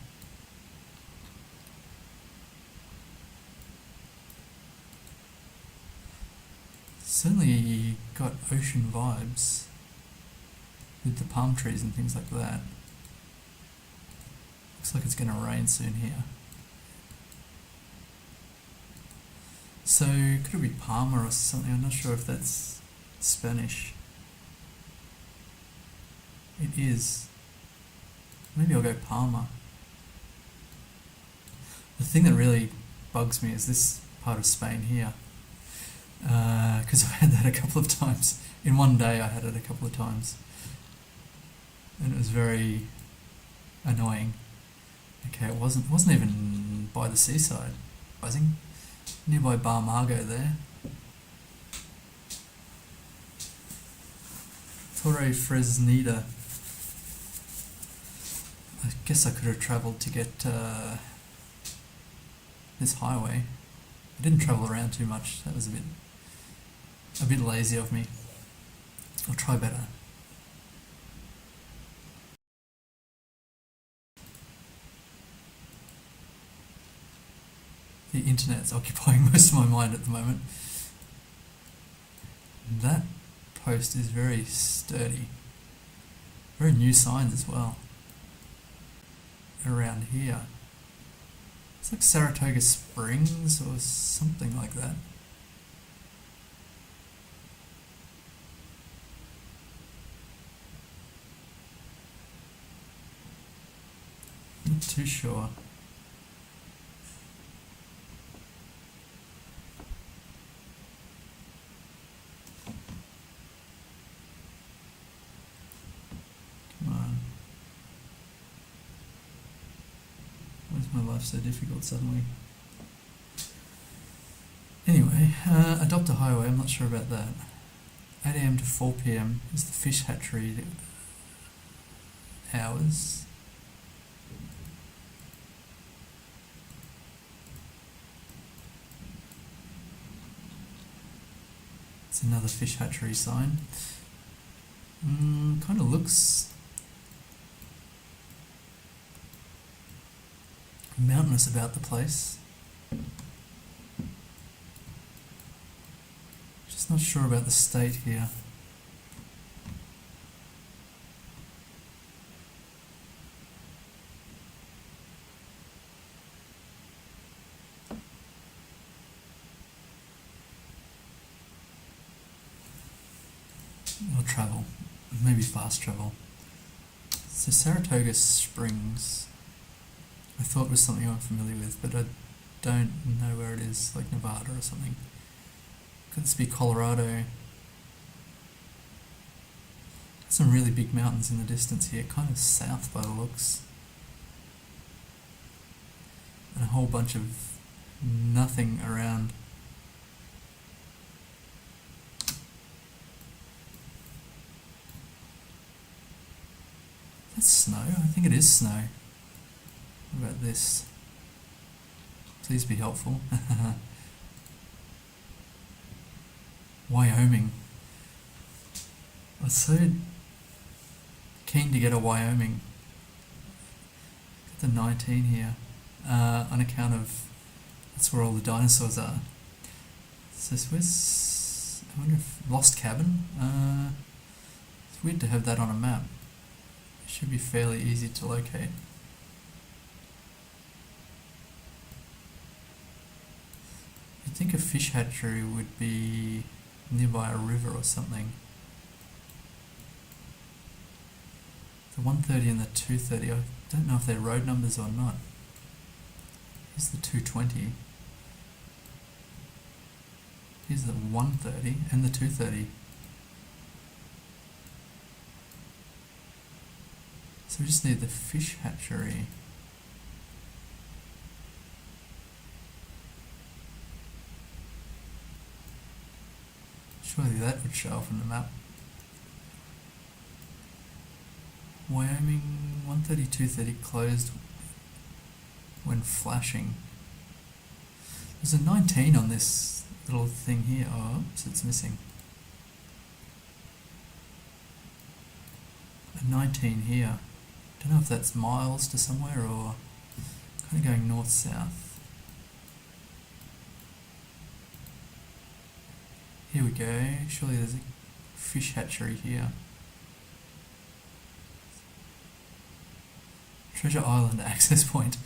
Certainly got ocean vibes with the palm trees and things like that. Looks like it's going to rain soon here. So could it be Palma or something? I'm not sure if that's Spanish. It is. Maybe I'll go Palma. The thing that really bugs me is this part of Spain here. Because I've had that a couple of times. In one day I had it a couple of times. And it was very annoying. Okay, it wasn't even by the seaside. Buzzing. Nearby Bar Margo there. Torre Fresneda. I guess I could have travelled to get this highway. I didn't travel around too much. That was a bit lazy of me. I'll try better. The internet's occupying most of my mind at the moment. That post is very sturdy. Very new signs as well. Around here. It's like Saratoga Springs or something like that. Not too sure. My life so difficult suddenly. Anyway, adopt a highway, I'm not sure about that. 8 AM to 4 PM is the fish hatchery hours. It's another fish hatchery sign. Kind of looks mountainous about the place. Just not sure about the state here. Or travel, maybe fast travel. So Saratoga Springs, I thought was something I'm familiar with, but I don't know where it is, like Nevada or something. Could this be Colorado? Some really big mountains in the distance here, kind of south by the looks. and a whole bunch of nothing around. That's snow? I think it is snow. What about this? Please be helpful. Wyoming. I was so keen to get a Wyoming. Got the 19 here. On account of that's where all the dinosaurs are. So where's, I wonder if Lost Cabin? It's weird to have that on a map. It should be fairly easy to locate. You'd think a fish hatchery would be nearby a river or something. The 130 and the 230, I don't know if they're road numbers or not. Here's the 220. Here's the 130 and the 230. So we just need the fish hatchery. Surely that would show up on the map. Wyoming 130, 230 closed when flashing. There's a 19 on this little thing here. Oh, oops, it's missing. A 19 here. Don't know if that's miles to somewhere or kind of going north-south. Here we go. Surely there's a fish hatchery here. Treasure Island access point.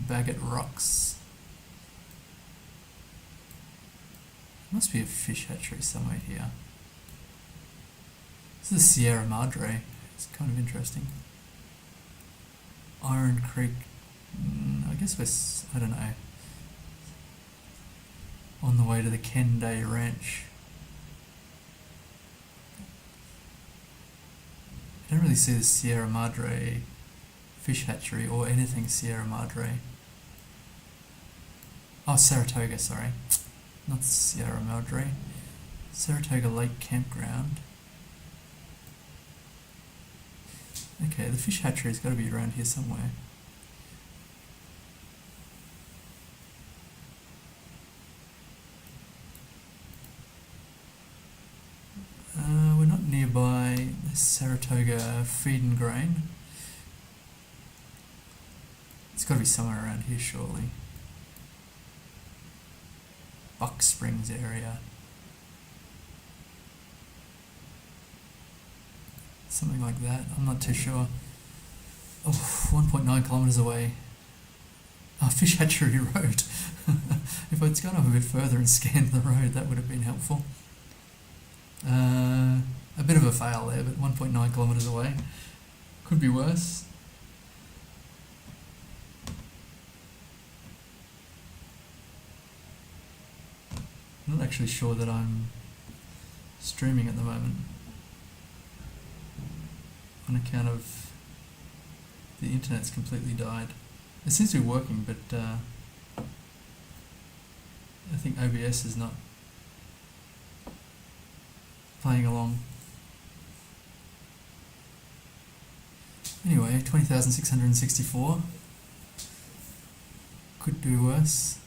Bagot Rocks. Must be a fish hatchery somewhere here. This is Sierra Madre. It's kind of interesting. Iron Creek. I guess we're, I don't know, on the way to the Ken Day Ranch. I don't really see the Sierra Madre fish hatchery or anything Sierra Madre. Oh, Saratoga, sorry. Not Sierra Madre. Saratoga Lake Campground. Okay, the fish hatchery's got to be around here somewhere. We're not nearby the Saratoga Feed and Grain. It's got to be somewhere around here, surely. Buck Springs area. Something like that, I'm not too sure. Oh, 1.9 kilometres away. Fish Hatchery Road. If I'd gone up a bit further and scanned the road, that would have been helpful. A bit of a fail there, but 1.9 kilometres away. Could be worse. I'm not actually sure that I'm streaming at the moment, on account of the internet's completely died. It seems to be working, but I think OBS is not playing along. Anyway, 20,664. Could do worse.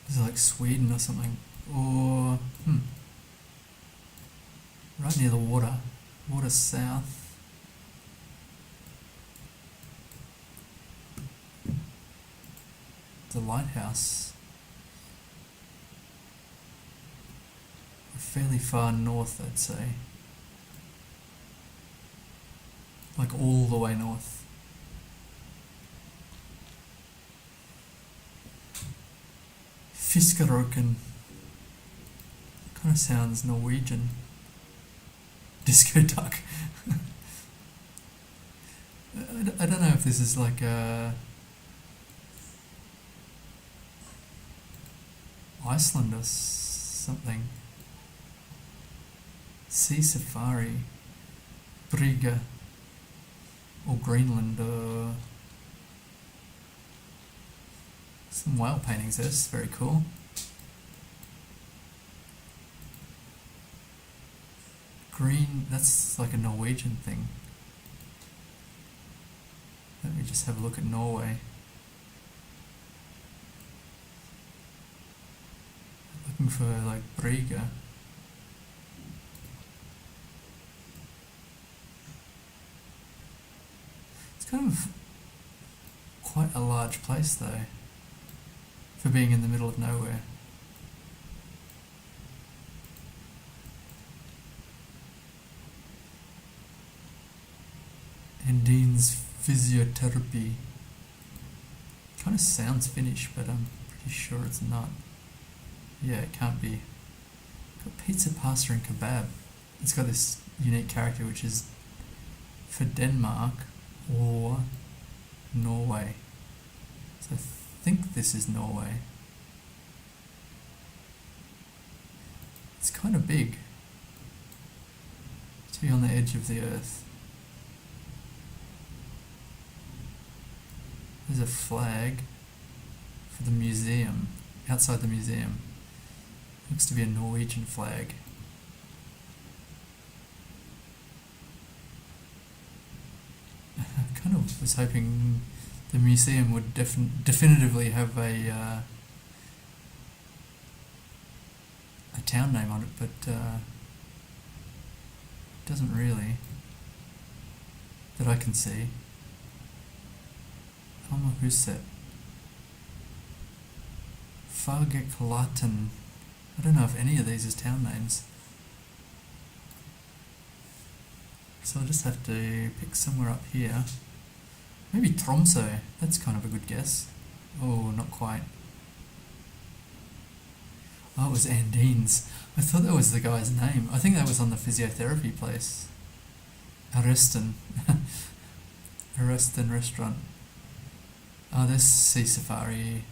This is like Sweden or something. Or, right near the water. Water south. The lighthouse. Fairly far north, I'd say. Like all the way north. Fiskeroken. Kind of sounds Norwegian. Disco duck. I don't know if this is like a Iceland or something. Sea Safari. Brygge. or Greenland. Some whale paintings there. This is very cool. Green, that's like a Norwegian thing. Let me just have a look at Norway. Looking for like Briga. It's kind of quite a large place though, for being in the middle of nowhere. And Dean's physiotherapy. Kind of sounds Finnish, but I'm pretty sure it's not. Yeah, it can't be. Got pizza, pasta, and kebab. It's got this unique character, which is for Denmark or Norway. So I think this is Norway. It's kind of big to be on the edge of the earth. There's a flag for the museum, outside the museum. Looks to be a Norwegian flag. I kind of was hoping the museum would definitively have a town name on it, but it doesn't really, that I can see. Huset. Fagerklaten. I don't know if any of these is town names. So I'll just have to pick somewhere up here. Maybe Tromsø. That's kind of a good guess. Oh, not quite. Oh, it was Andines. I thought that was the guy's name. I think that was on the physiotherapy place. Arresten. Arresten restaurant. Oh, there's Sea Safari.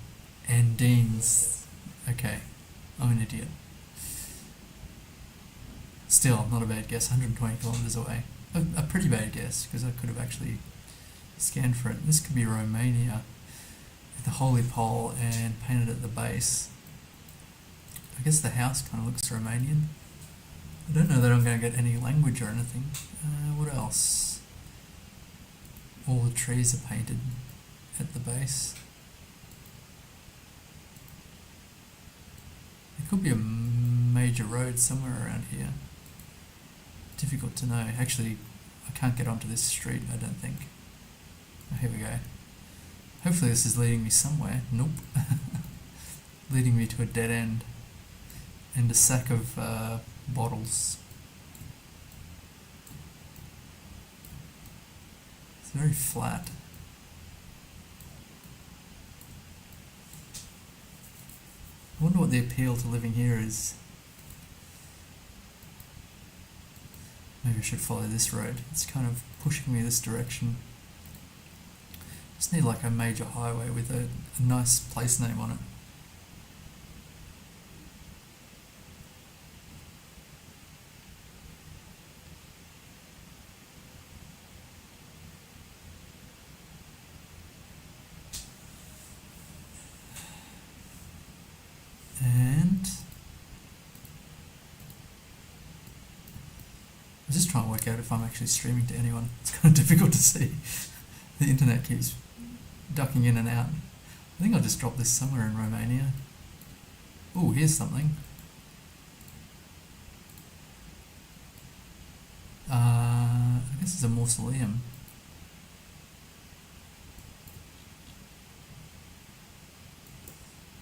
Andines. Okay, I'm an idiot. Still, not a bad guess. 120 kilometres away. A pretty bad guess, because I could have actually scanned for it. This could be Romania. The holy pole and painted at the base. I guess the house kind of looks Romanian. I don't know that I'm going to get any language or anything. What else? All the trees are painted at the base. There could be a major road somewhere around here. Difficult to know. Actually, I can't get onto this street, I don't think. Oh, here we go. Hopefully this is leading me somewhere. Nope. Leading me to a dead end. And a sack of bottles. It's very flat. I wonder what the appeal to living here is. Maybe I should follow this road. It's kind of pushing me this direction. Just need like a major highway with a nice place name on it. And I'm just trying to work out if I'm actually streaming to anyone. It's kind of difficult to see. The internet keeps ducking in and out. I think I'll just drop this somewhere in Romania. Oh, here's something. I guess it's a mausoleum.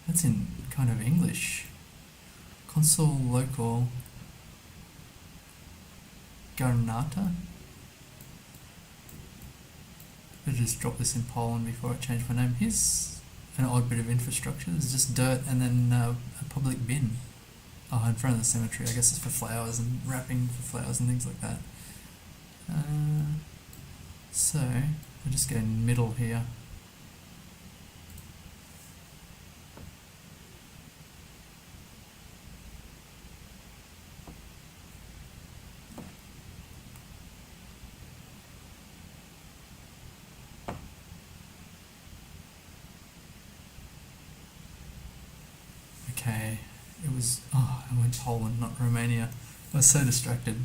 That's in kind of English. Consul local Garnata. I'll just drop this in Poland before I change my name. Here's an odd bit of infrastructure. There's just dirt and then a public bin. Oh, in front of the cemetery. I guess it's for flowers and wrapping for flowers and things like that. So I'll just go in middle here. was... Oh, I went Poland, not Romania. I was so distracted.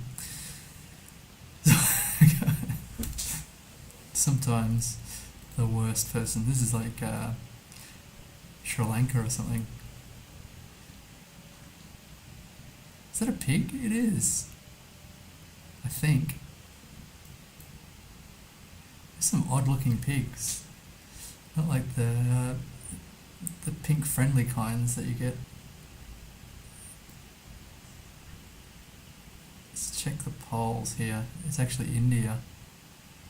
Sometimes the worst person. This is like Sri Lanka or something. Is that a pig? It is. I think. There's some odd looking pigs. Not like the pink friendly kinds that you get. Let's check the poles here. It's actually India,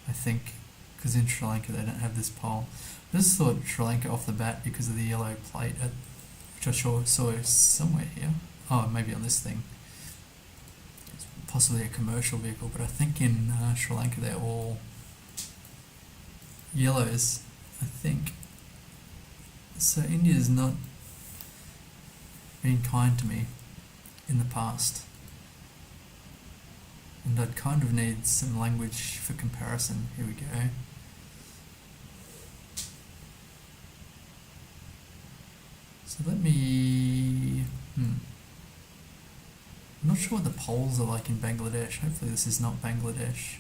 I think, because in Sri Lanka they don't have this pole. I just thought Sri Lanka off the bat because of the yellow plate, which I saw somewhere here. Oh, maybe on this thing. It's possibly a commercial vehicle, but I think in Sri Lanka they're all yellows, I think. So India's not been kind to me in the past. And I'd kind of need some language for comparison. Here we go. So let me... I'm not sure what the polls are like in Bangladesh. Hopefully this is not Bangladesh.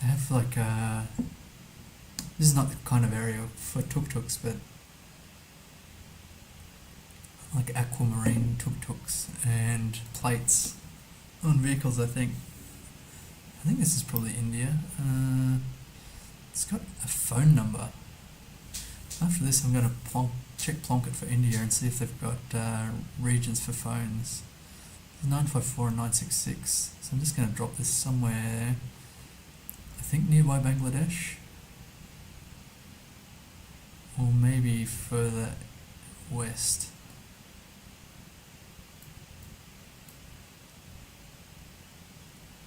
They have like this is not the kind of area for tuk-tuks, but like aquamarine tuk-tuks and plates on vehicles, I think. I think this is probably India. It's got a phone number. After this I'm going to check Plonket for India and see if they've got regions for phones. 954 and 966. So I'm just going to drop this somewhere, I think nearby Bangladesh, or maybe further west.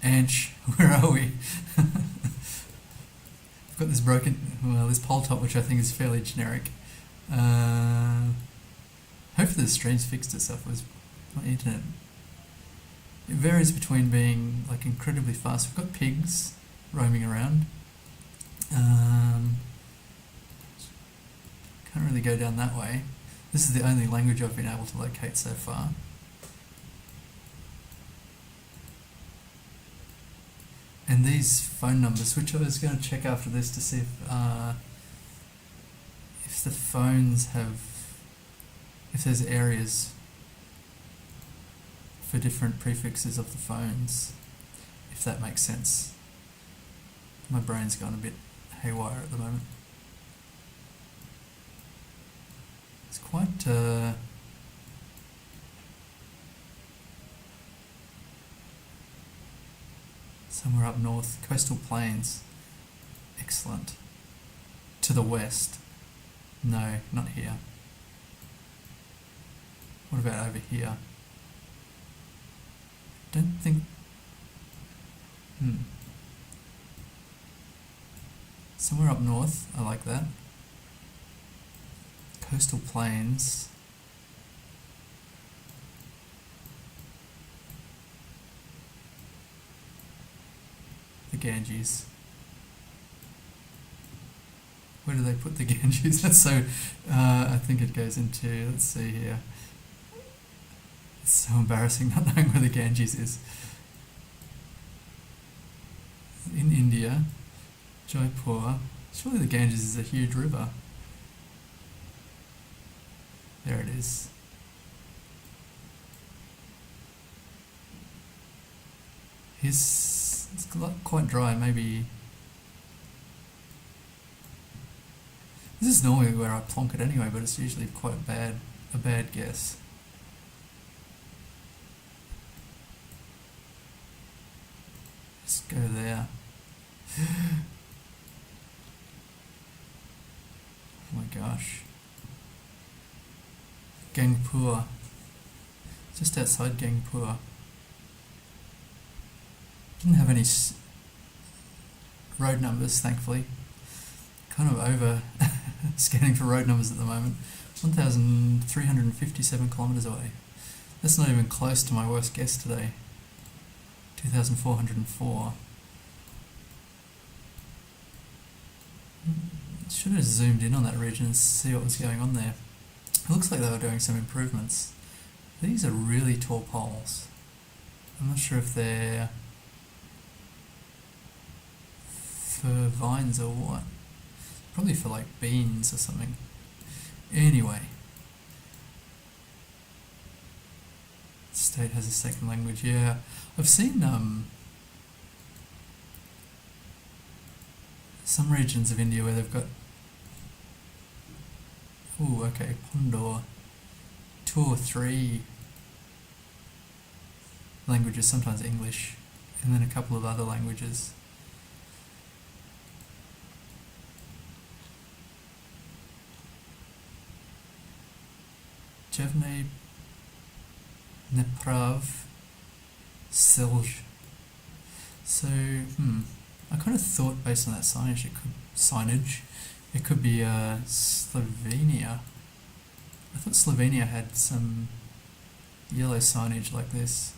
Anch, where are we? I've got this this pole top which I think is fairly generic. Hopefully the stream's fixed itself. My internet, it varies between being like incredibly fast. We've got pigs roaming around. Can't really go down that way. This is the only language I've been able to locate so far. And these phone numbers, which I was going to check after this to see if the phones have, if there's areas for different prefixes of the phones, if that makes sense. My brain's gone a bit haywire at the moment. It's quite somewhere up north, coastal plains. Excellent. To the west. No, not here. What about over here? Don't think... Somewhere up north, I like that. Coastal plains. The Ganges. Where do they put the Ganges? That's so... I think it goes into... Let's see here. It's so embarrassing not knowing where the Ganges is. In India, Jaipur. Surely the Ganges is a huge river. There it is. It's quite dry, maybe. This is normally where I plonk it anyway, but it's usually quite a bad guess. Just go there. Oh my gosh. Gangpur. Just outside Gangpur. Didn't have any road numbers, thankfully. Kind of over scanning for road numbers at the moment. 1,357 kilometres away. That's not even close to my worst guess today. 2,404. Should have zoomed in on that region and see what was going on there. It looks like they were doing some improvements. These are really tall poles. I'm not sure if they're for vines or what. Probably for like beans or something. Anyway. State has a second language, yeah. I've seen some regions of India where they've got Pondor, 2 or 3 languages, sometimes English, and then a couple of other languages. Jevne, Neprav, Silj. So, I kind of thought based on that signage it could be Slovenia. I thought Slovenia had some yellow signage like this.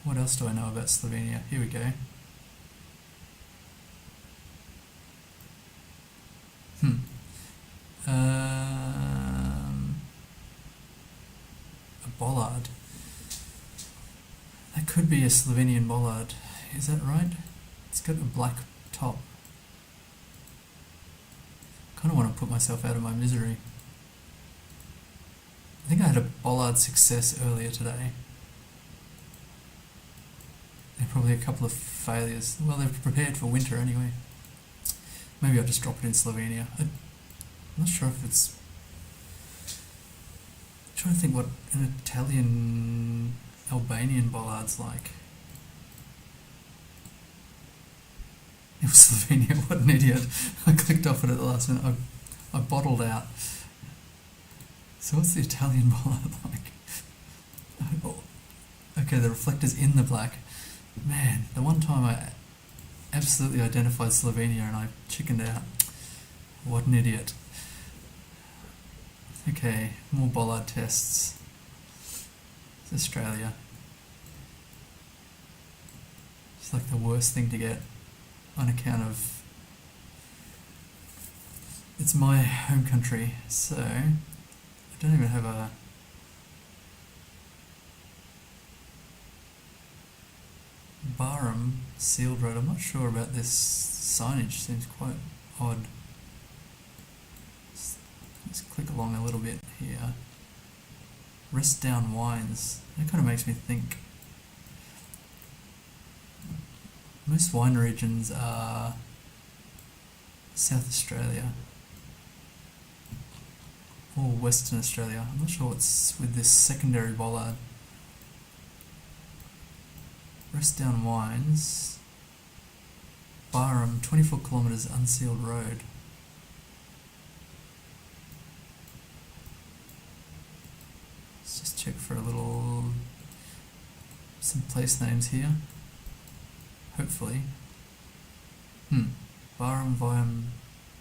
What else do I know about Slovenia? Here we go. A bollard. That could be a Slovenian bollard. Is that right? It's got a black top. Kind of want to put myself out of my misery. I think I had a bollard success earlier today. There are probably a couple of failures. Well, they're prepared for winter anyway. Maybe I'll just drop it in Slovenia. I'm not sure if it's... I'm trying to think what an Italian Albanian bollard's like. It was Slovenia, what an idiot. I clicked off it at the last minute. I bottled out. So what's the Italian bollard like? Oh, okay, the reflector's in the black. Man, the one time I absolutely identified Slovenia and I chickened out. What an idiot. Okay, more bollard tests. It's Australia. It's like the worst thing to get on account of it's my home country, so I don't even have a Barham sealed road. I'm not sure about this signage, seems quite odd. Let's click along a little bit here. Rest Down Wines. That kind of makes me think. Most wine regions are South Australia or Western Australia. I'm not sure what's with this secondary bollard. Rest Down Wines. Barham, 24 kilometres unsealed road. Let's just check for some place names here. Hopefully. Barham via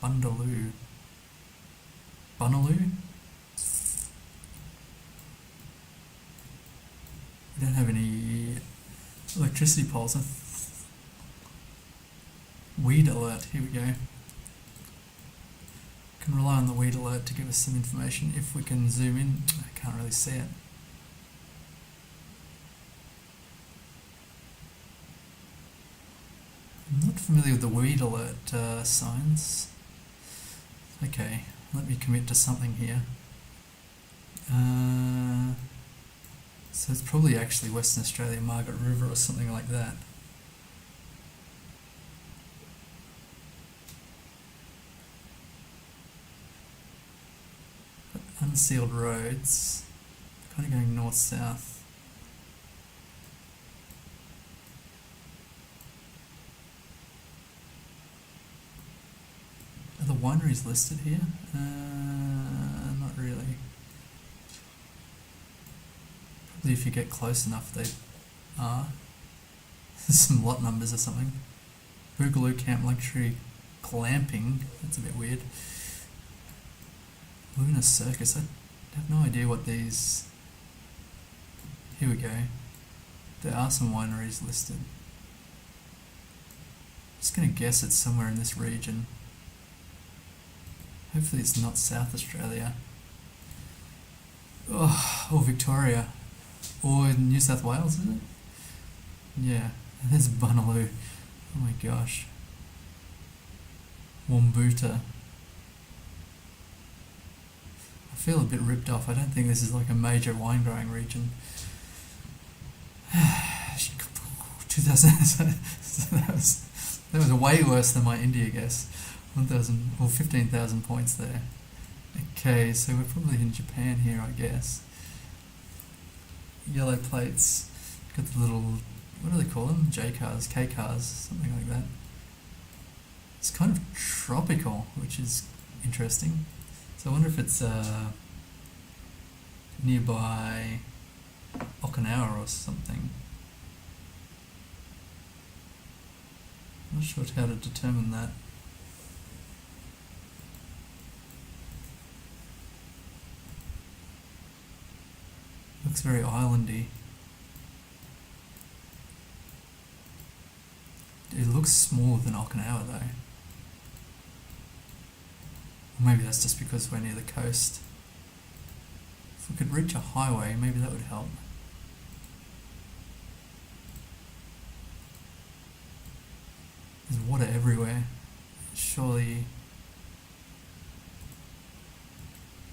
Bundaloo. Bunaloo? We don't have any electricity poles. Weed alert, here we go. Can rely on the weed alert to give us some information if we can zoom in. I can't really see it. I'm not familiar with the weed alert signs. Okay, let me commit to something here. So it's probably actually Western Australia, Margaret River or something like that. But unsealed roads, kind of going north-south. Are the wineries listed here? Not really. Probably if you get close enough they are. Some lot numbers or something. Boogaloo Camp Luxury Glamping, that's a bit weird. Luna Circus, I have no idea what these... Here we go. There are some wineries listed. I'm just going to guess it's somewhere in this region. Hopefully it's not South Australia. Oh, or Victoria. Or New South Wales, is it? Yeah, there's Bunaloo. Oh my gosh. Wambuta. I feel a bit ripped off. I don't think this is like a major wine growing region. 2000. that was way worse than my India guess. 1,000 or 15,000 points there. Okay, so we're probably in Japan here, I guess. Yellow plates. Got the little, what do they call them? J cars, K cars, something like that. It's kind of tropical, which is interesting. So I wonder if it's nearby Okinawa or something. I'm not sure how to determine that. Looks very islandy. It looks smaller than Okinawa though. Or maybe that's just because we're near the coast. If we could reach a highway, maybe that would help. There's water everywhere. Surely...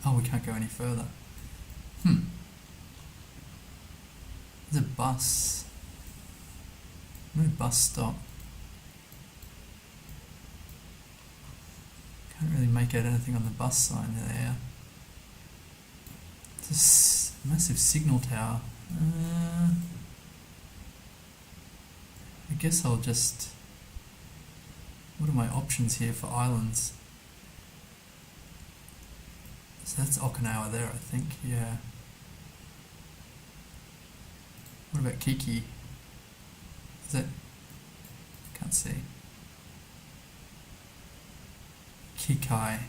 Oh, we can't go any further. There's a bus. No bus stop. Can't really make out anything on the bus sign there. It's a massive signal tower. I guess I'll just... What are my options here for islands? So that's Okinawa there, I think, yeah. What about Kiki? Is that... Can't see. Kikai.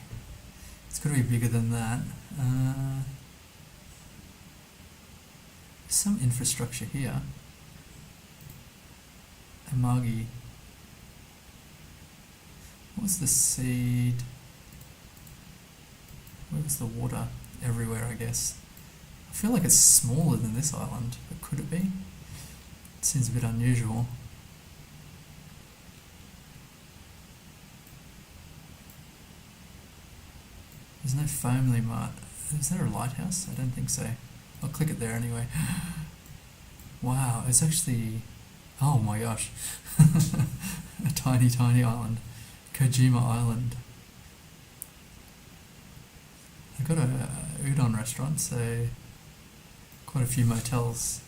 It's got to be bigger than that. Some infrastructure here. Amagi. What's the seed? Where's the water? Everywhere, I guess. I feel like it's smaller than this island, but could it be? It seems a bit unusual. There's no family mart. Is there a lighthouse? I don't think so. I'll click it there anyway. Wow, it's actually... Oh my gosh. A tiny, tiny island. Kojima Island. They've got a udon restaurant, so quite a few motels.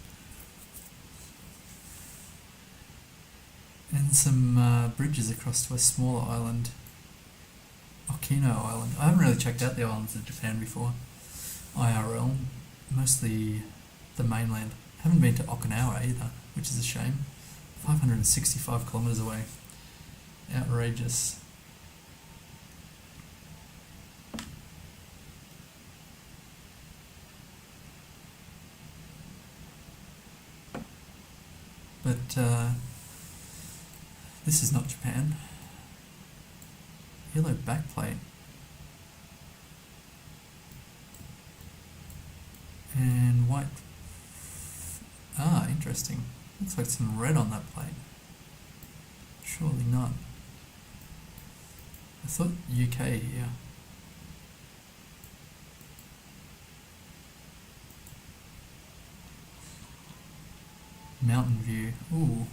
And some bridges across to a smaller island. Okino Island. I haven't really checked out the islands of Japan before. IRL. Mostly the mainland. Haven't been to Okinawa either, which is a shame. 565 kilometres away. Outrageous. But this is not Japan. Yellow backplate. And white. Ah, interesting. Looks like some red on that plate. Surely not. I thought UK here. Mountain view. Ooh.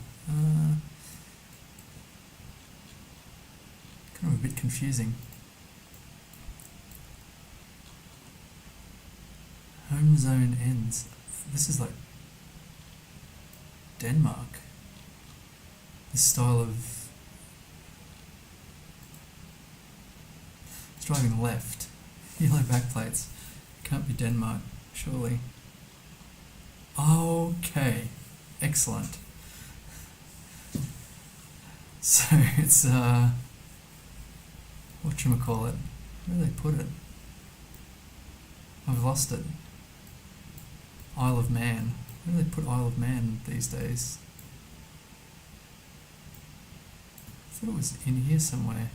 Kind of a bit confusing. Home zone ends. This is like Denmark. This style of... It's driving left. Yellow backplates. Can't be Denmark, surely. Okay. Excellent. So it's whatchamacallit? Where do they put it? I've lost it. Isle of Man. Where do they put Isle of Man these days? I thought it was in here somewhere.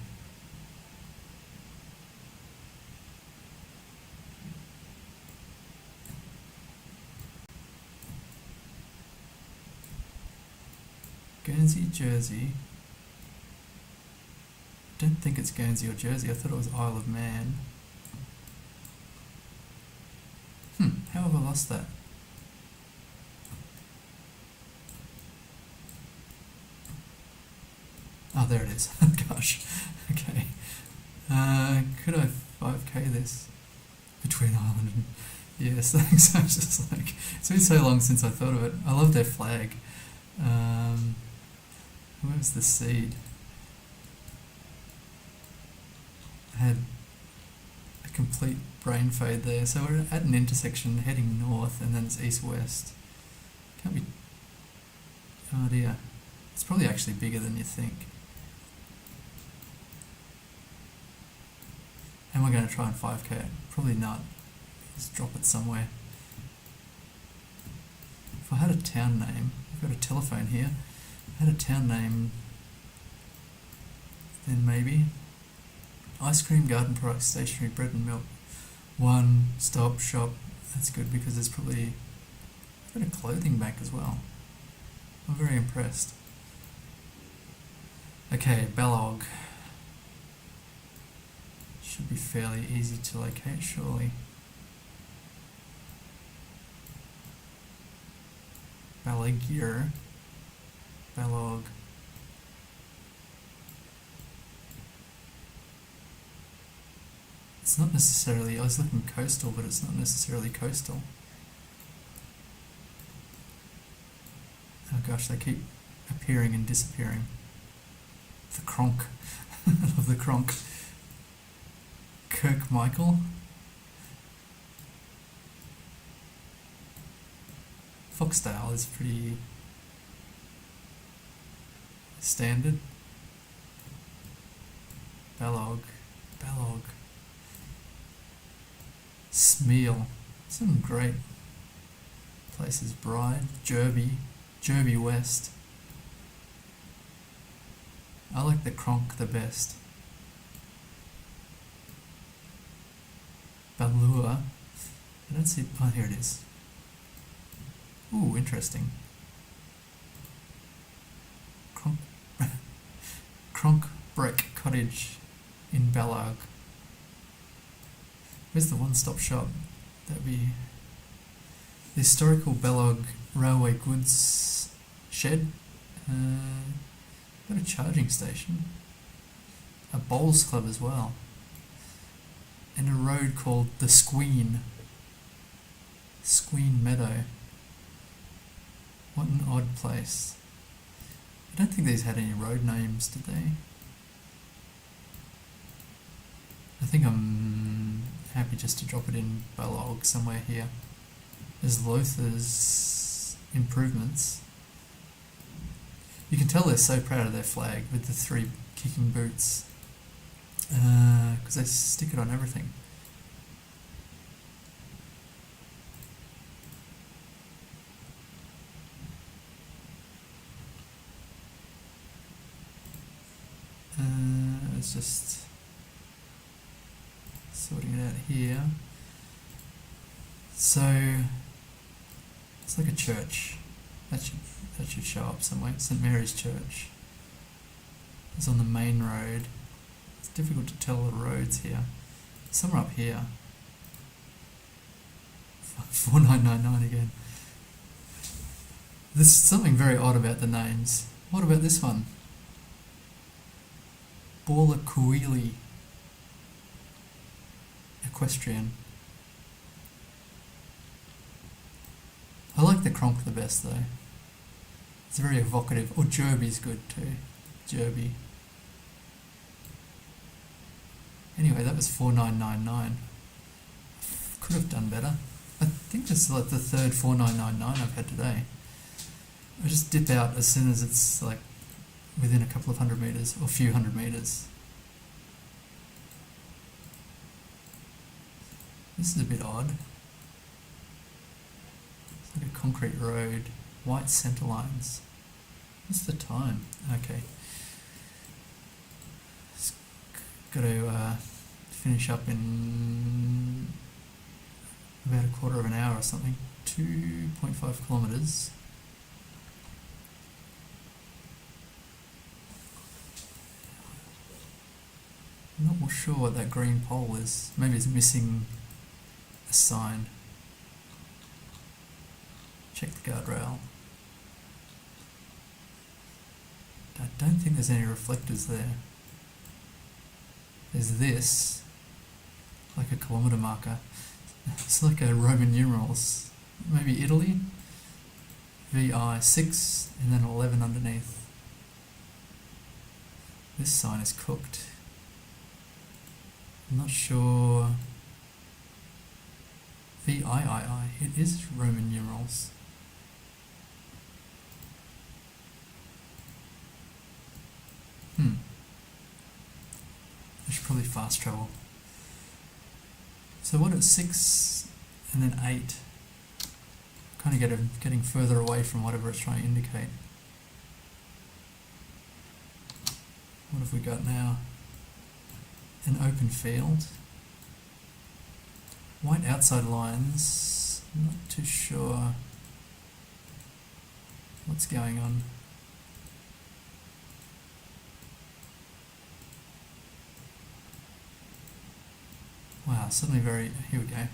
Guernsey, Jersey. Don't think it's Guernsey or Jersey. I thought it was Isle of Man. How have I lost that? Oh, there it is. Gosh. Okay. Could I 5k this? Between Ireland and... Yes, thanks. I was just like... It's been so long since I thought of it. I love their flag. Where's the seed? I had a complete brain fade there. So we're at an intersection heading north and then it's east-west. Can't be... Oh dear. It's probably actually bigger than you think. Am I going to try and 5k it? Probably not. Just drop it somewhere. If I had a town name, I've got a telephone here. If I had a town name, then maybe. Ice cream, garden products, stationery, bread and milk. One stop shop. That's good because there's probably a bit of clothing back as well. I'm very impressed. Okay, Ballog. Should be fairly easy to locate, surely. Ballagir. Ballog. It's not necessarily, I was looking coastal, but it's not necessarily coastal. Oh gosh, they keep appearing and disappearing. The Kronk. I love the Kronk. Kirk Michael. Foxdale is pretty standard. Ballog. Ballog. Smeal. Some great places. Bride. Jerby. Jerby West. I like the Kronk the best. Ballua. I don't see... Oh, here it is. Ooh, interesting. Cronk Breck Cottage in Ballarg. Where's the one-stop shop? That'd be the historical Ballarg Railway Goods Shed. Got a charging station. A bowls club as well. And a road called the Squeen. Squeen Meadow. What an odd place. I don't think these had any road names, did they? I think I'm happy just to drop it in Ballog somewhere here. There's Lothar's Improvements. You can tell they're so proud of their flag with the 3 kicking boots. Because they stick it on everything. It's just sorting it out here. So it's like a church. That should show up somewhere. St Mary's Church. It's on the main road. It's difficult to tell the roads here. Somewhere up here. 4999 again. There's something very odd about the names. What about this one? Borlaquili Equestrian. I like the Kronk the best though. It's very evocative. Or Jerby's good too. Jerby. Anyway, that was 4999. Could have done better. I think this is like the third 4999 I've had today. I just dip out as soon as it's like within a couple of 100 metres or a few 100 metres. This is a bit odd. It's like a concrete road, white centre lines. What's the time? Okay. It's got to finish up in about a quarter of an hour or something. 2.5 kilometres. I'm not more sure what that green pole is. Maybe it's missing a sign. Check the guardrail. I don't think there's any reflectors there. There's this, like a kilometre marker. It's like a Roman numerals. Maybe Italy? VI 6 and then 11 underneath. This sign is cooked. I'm not sure. VIII. It is Roman numerals. I should probably fast travel. So what is 6 and then 8? Kind of getting further away from whatever it's trying to indicate. What have we got now? An open field. White outside lines. I'm not too sure what's going on. Wow, suddenly very... Here we go.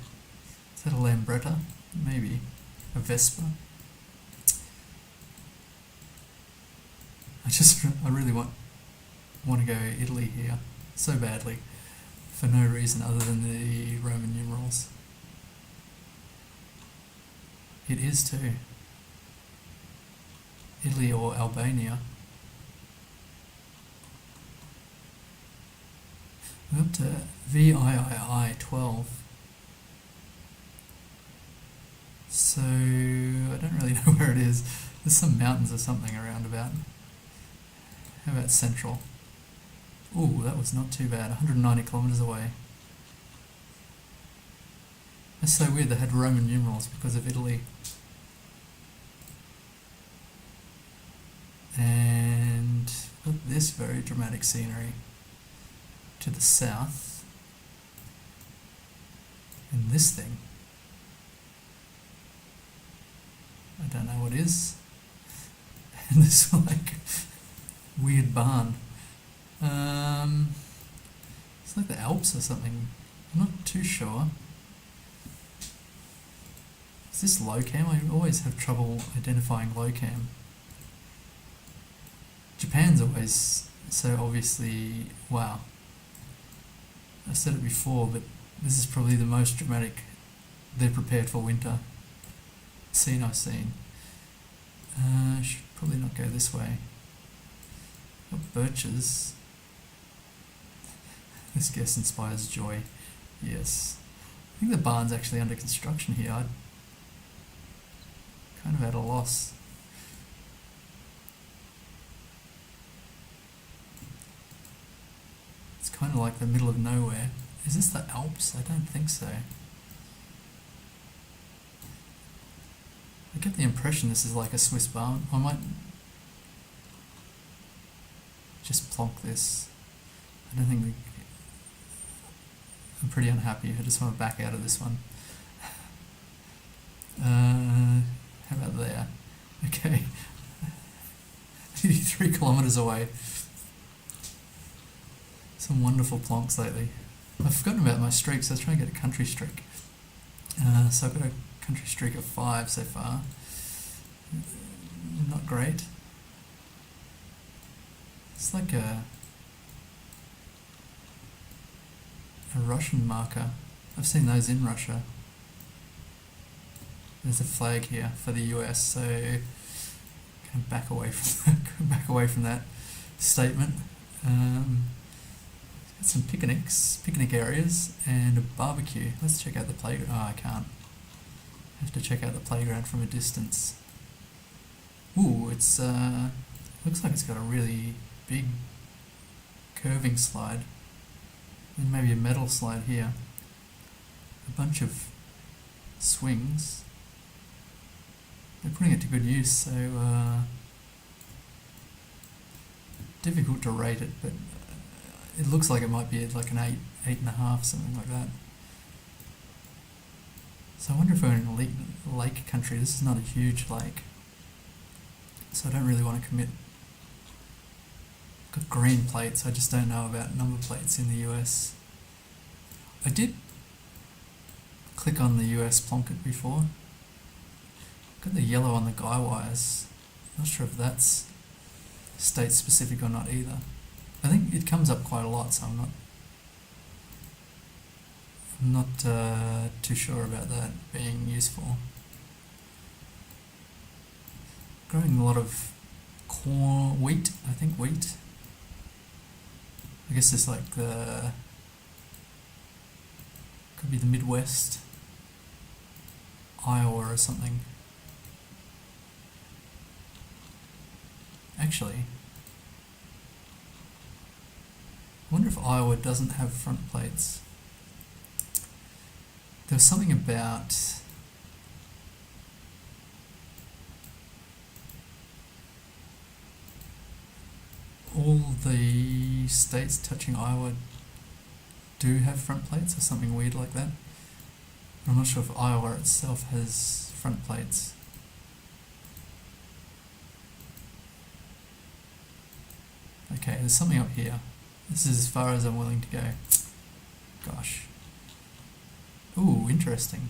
Is that a Lambretta? Maybe. A Vespa? I really want to go Italy here so badly for no reason other than the Roman numerals. It is too. Italy or Albania. We're up to VIII 12. So I don't really know where it is. There's some mountains or something around about. How about Central? Ooh, that was not too bad. 190 kilometres away. That's so weird they had Roman numerals because of Italy. And got this very dramatic scenery to the south. And this thing. I don't know what is. And this like weird barn. It's like the Alps or something. I'm not too sure. Is this low cam? I always have trouble identifying low cam. Japan's always so obviously, wow. I said it before, but this is probably the most dramatic they're prepared for winter scene I've seen. Should probably not go this way. Got birches. This guess inspires joy. Yes. I think the barn's actually under construction here. I'd kind of at a loss. It's kind of like the middle of nowhere. Is this the Alps? I don't think so. I get the impression this is like a Swiss barn. I might just plonk this. I don't think I'm pretty unhappy. I just want to back out of this one. How about there? Okay. 83 kilometres away. Some wonderful plonks lately. I've forgotten about my streaks. I was trying to get a country streak. So I've got a country streak of 5 so far. Not great. It's like a Russian marker. I've seen those in Russia. There's a flag here for the US, so kind of back away from that statement. Got some picnic areas, and a barbecue. Let's check out the playground. Oh, I can't. I have to check out the playground from a distance. Ooh, it's looks like it's got a really big curving slide, and maybe a metal slide here. A bunch of swings. They're putting it to good use, so difficult to rate it, but it looks like it might be like an 8.5, something like that. So I wonder if we're in a lake country. This is not a huge lake, so I don't really want to commit Got green plates. I just don't know about number plates in the US. I did click on the US plonket before. Got the yellow on the guy wires. Not sure if that's state specific or not either. I think it comes up quite a lot, so I'm not too sure about that being useful. Growing a lot of corn, wheat. I think wheat. I guess it's like could be the Midwest, Iowa or something. Actually, I wonder if Iowa doesn't have front plates. There was something about all the states touching Iowa do have front plates or something weird like that. I'm not sure if Iowa itself has front plates. Okay, there's something up here. This is as far as I'm willing to go. Gosh. Ooh, interesting.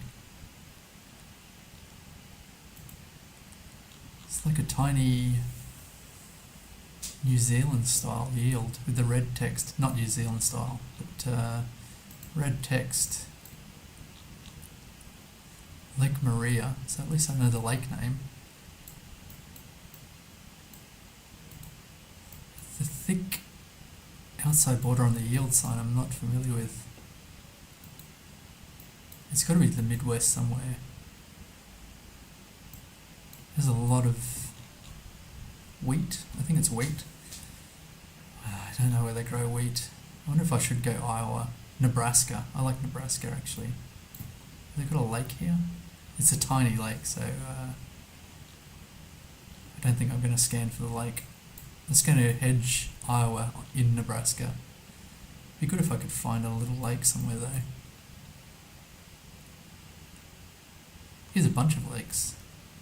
It's like a tiny New Zealand style yield with the red text. Not New Zealand style, but red text. Lake Maria, so at least I know the lake name. The thick outside border on the yield sign I'm not familiar with. It's got to be the Midwest somewhere. There's a lot of wheat. I think it's wheat. I don't know where they grow wheat. I wonder if I should go Iowa. Nebraska. I like Nebraska actually. They've got a lake here. It's a tiny lake, so I don't think I'm going to scan for the lake. I'm just going to hedge Iowa in Nebraska. It'd be good if I could find a little lake somewhere though. Here's a bunch of lakes.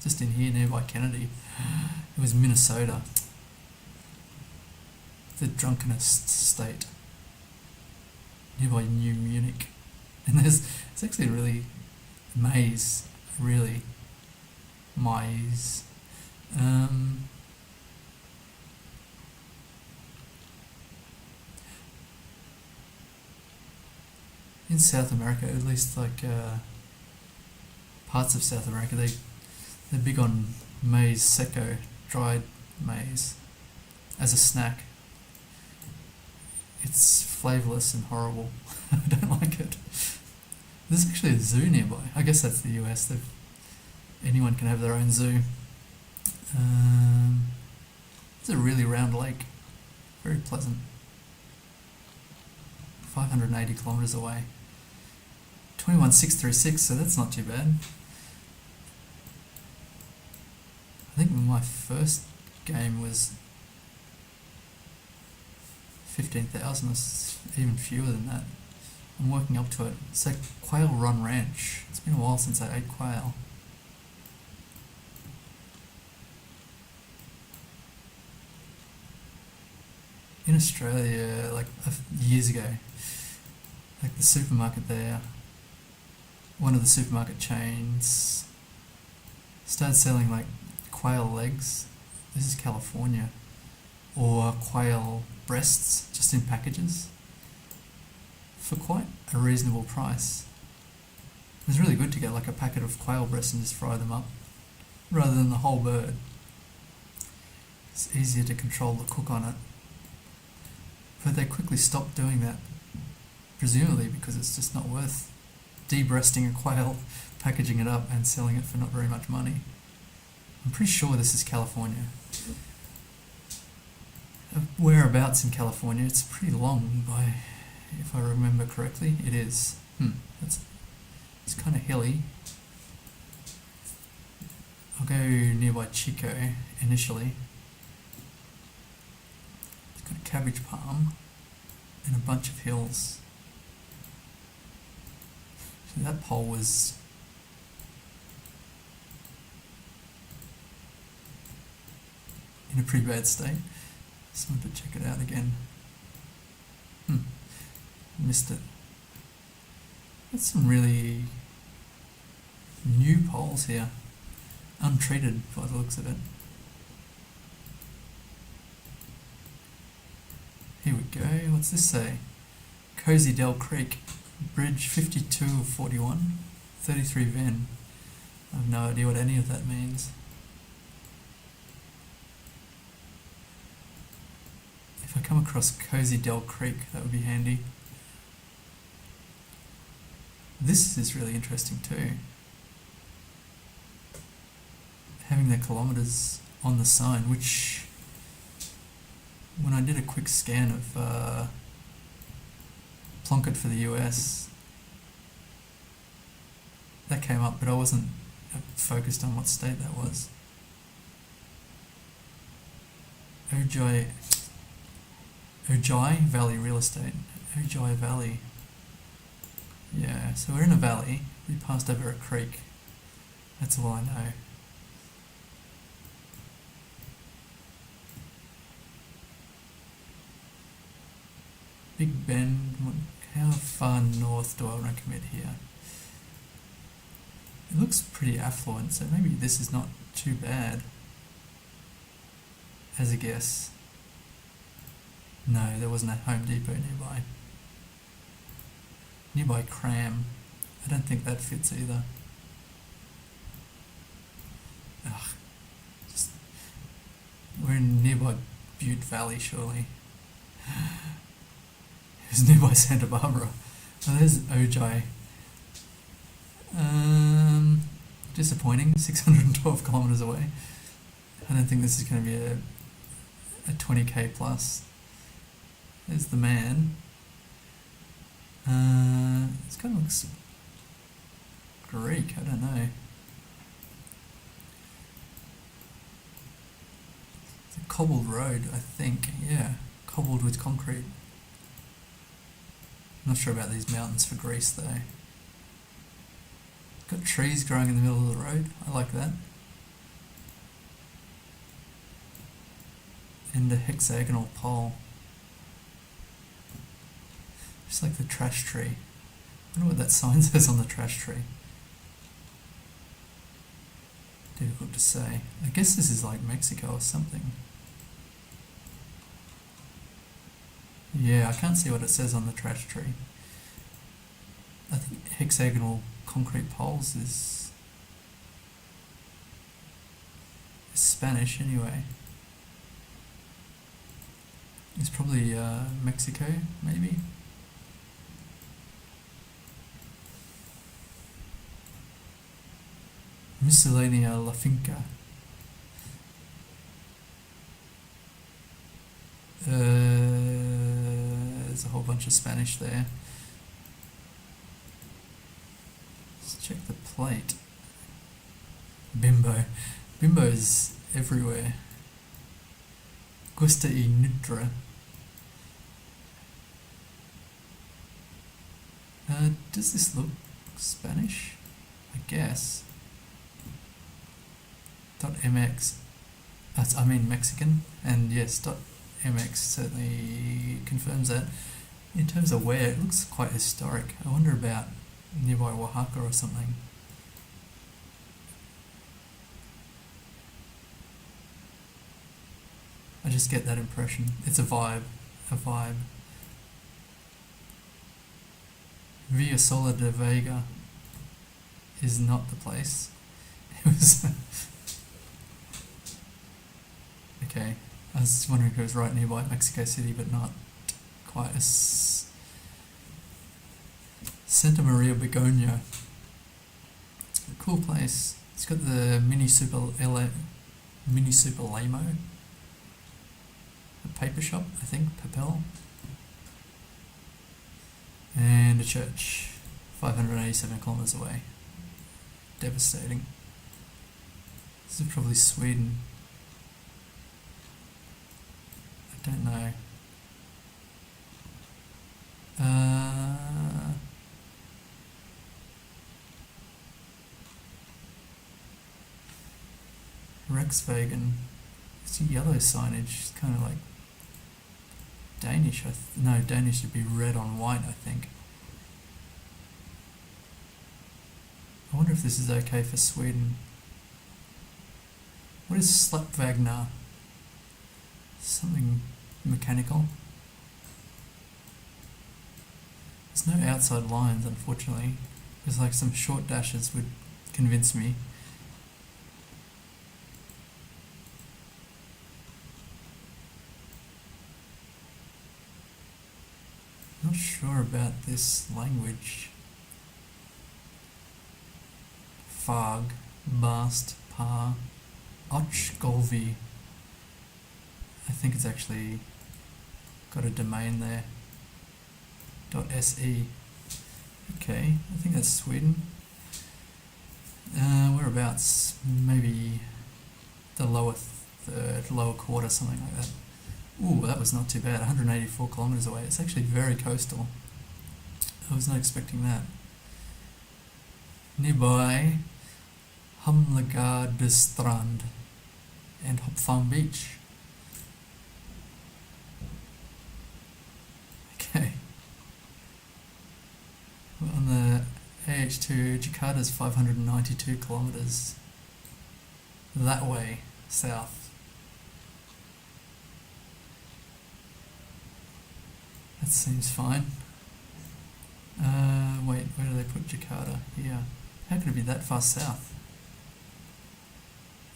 Just in here nearby Kennedy. It was Minnesota. The drunkenest state. Nearby New Munich. And it's actually really maize. Really. Maize. In South America, at least like parts of South America, they're big on maize seco, dried maize, as a snack. It's flavourless and horrible. I don't like it. There's actually a zoo nearby. I guess that's the US. Anyone can have their own zoo. It's a really round lake. Very pleasant. 580 kilometres away. 21636, so that's not too bad. I think my first game was 15,000, or even fewer than that. I'm working up to it. It's like Quail Run Ranch. It's been a while since I ate quail. In Australia, like years ago, like the supermarket there, one of the supermarket chains started selling like quail legs. This is California. Or quail breasts, just in packages, for quite a reasonable price. It was really good to get like a packet of quail breasts and just fry them up, rather than the whole bird. It's easier to control the cook on it. But they quickly stopped doing that, presumably because it's just not worth de-breasting a quail, packaging it up and selling it for not very much money. I'm pretty sure this is California. Whereabouts in California? It's pretty long, if I remember correctly. It is. It's kind of hilly. I'll go nearby Chico initially. It's got a cabbage palm and a bunch of hills. So that pole was in a pretty bad state. Just wanted to check it out again. Missed it. That's some really new poles here. Untreated by the looks of it. Here we go. What's this say? Cozy Dell Creek, Bridge 52 of 41, 33 Ven. I have no idea what any of that means. If I come across Cozy Dell Creek, that would be handy. This is really interesting too. Having the kilometres on the sign, which when I did a quick scan of Plunkett for the US, that came up, but I wasn't focused on what state that was. Ojai Valley Real Estate. Ojai Valley. Yeah, so we're in a valley. We passed over a creek. That's all I know. Big Bend. How far north do I want to commit here? It looks pretty affluent, so maybe this is not too bad as a guess. No, there wasn't a Home Depot nearby. Nearby Cram. I don't think that fits either. Ugh. We're in nearby Butte Valley, surely. It's nearby Santa Barbara. Oh, there's Ojai. Disappointing. 612 kilometres away. I don't think this is going to be a 20k plus. There's the man. This kind of looks Greek. I don't know. It's a cobbled road, I think. Yeah, cobbled with concrete. Not sure about these mountains for Greece though. Got trees growing in the middle of the road. I like that. And a hexagonal pole. Just like the trash tree. I wonder what that sign says on the trash tree. Difficult to say. I guess this is like Mexico or something. Yeah, I can't see what it says on the trash tree. I think hexagonal concrete poles is Spanish anyway. It's probably Mexico, maybe. Miscellanea La Finca. There's a whole bunch of Spanish there. Let's check the plate. Bimbo. Bimbo's everywhere. Gusta y Nudra. Does this look Spanish? I guess. .mx. I mean Mexican, and yes, .mx certainly confirms that. In terms of where, it looks quite historic. I wonder about nearby Oaxaca or something. I just get that impression. It's a vibe. Villa Sola de Vega is not the place. It was... Okay, I was wondering if it was right nearby Mexico City, but not quite as... Santa Maria Begonia. It's a cool place. It's got the Mini Super Lamo. A paper shop, I think, Papel. And a church, 587 kilometres away. Devastating. This is probably Sweden. I don't know. Rexwagen. It's yellow signage. It's kind of like Danish. No, Danish should be red on white, I think. I wonder if this is okay for Sweden. What is Släpvagnar? Something mechanical. There's no outside lines, unfortunately. There's like some short dashes would convince me. Not sure about this language. Fag, Bast, Pa, Ochgolvi. I think it's actually got a domain there. .se. Okay, I think that's Sweden. Whereabouts? Maybe the lower third, lower quarter, something like that. Ooh, that was not too bad. 184 kilometres away. It's actually very coastal. I was not expecting that. Nearby, Hamlegardstrand and Hopfarm Beach. Okay. Well, on the AH2, Jakarta's 592 kilometres that way, south. That seems fine. Wait, where do they put Jakarta? Here. How could it be that far south?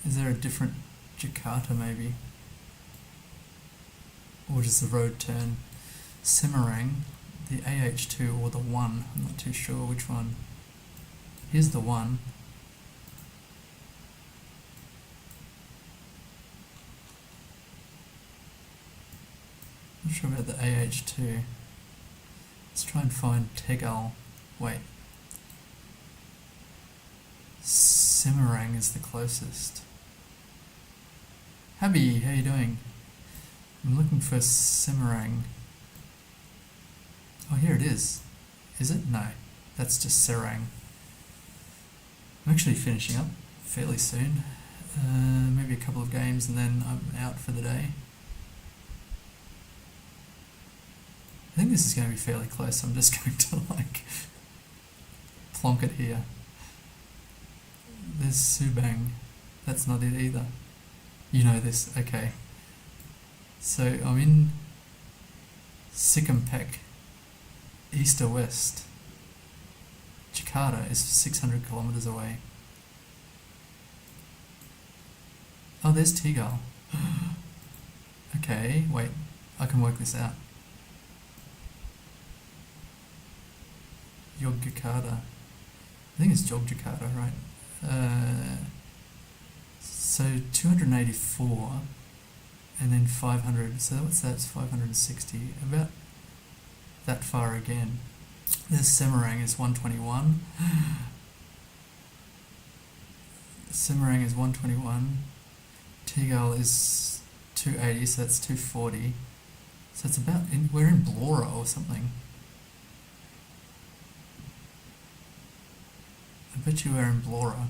Is there a different Jakarta maybe? Or does the road turn? Semarang, the AH2 or the 1, I'm not too sure which one. Here's the 1. Not sure about the AH2. Let's try and find Tegal. Wait. Semarang is the closest. Happy, how you doing? I'm looking for Semarang. Oh, here it is. Is it? No, that's just Serang. I'm actually finishing up fairly soon. Maybe a couple of games and then I'm out for the day. I think this is going to be fairly close. I'm just going to plonk it here. There's Subang. That's not it either. You know this, okay. So I'm in Sikampek, east or west. Jakarta is 600 kilometres away. Oh, there's Tegal. Okay, wait, I can work this out. Yogyakarta. I think it's Yogyakarta, right? So 284 and then 500. So what's that? It's 560. About that far again. There's Semarang is 121. Semarang is 121. Tegal is 280, so that's 240. So it's about, we're in Blora or something. I bet you we're in Blora.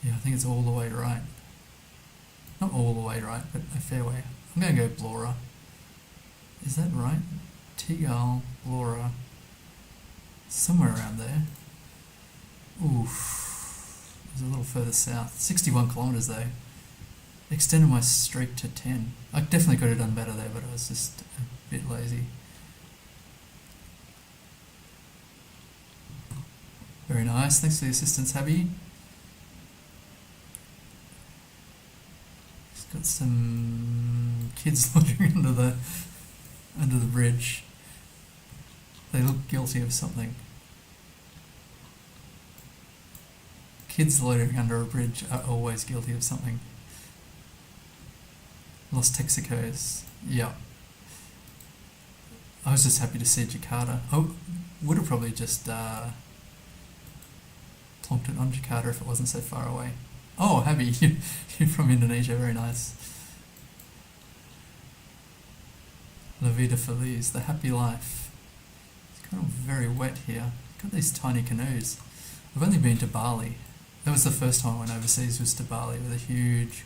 Yeah, I think it's all the way right. Not all the way right, but a fair way. I'm going to go Blora. Is that right? Tegal, Blora. Somewhere around there. Oof. It was a little further south. 61 kilometres though. Extended my streak to 10. I definitely could have done better there, but I was just a bit lazy. Very nice. Thanks for the assistance, Habby. Just got some kids loitering under the bridge. They look guilty of something. Kids loitering under a bridge are always guilty of something. Los Texicos. Yeah. I was just happy to see Jakarta. I would have probably just plonked it on Jakarta if it wasn't so far away. Oh, Habby, you're from Indonesia, very nice. La vida feliz, the happy life. It's kind of very wet here. Got these tiny canoes. I've only been to Bali. That was the first time I went overseas, was to Bali with a huge,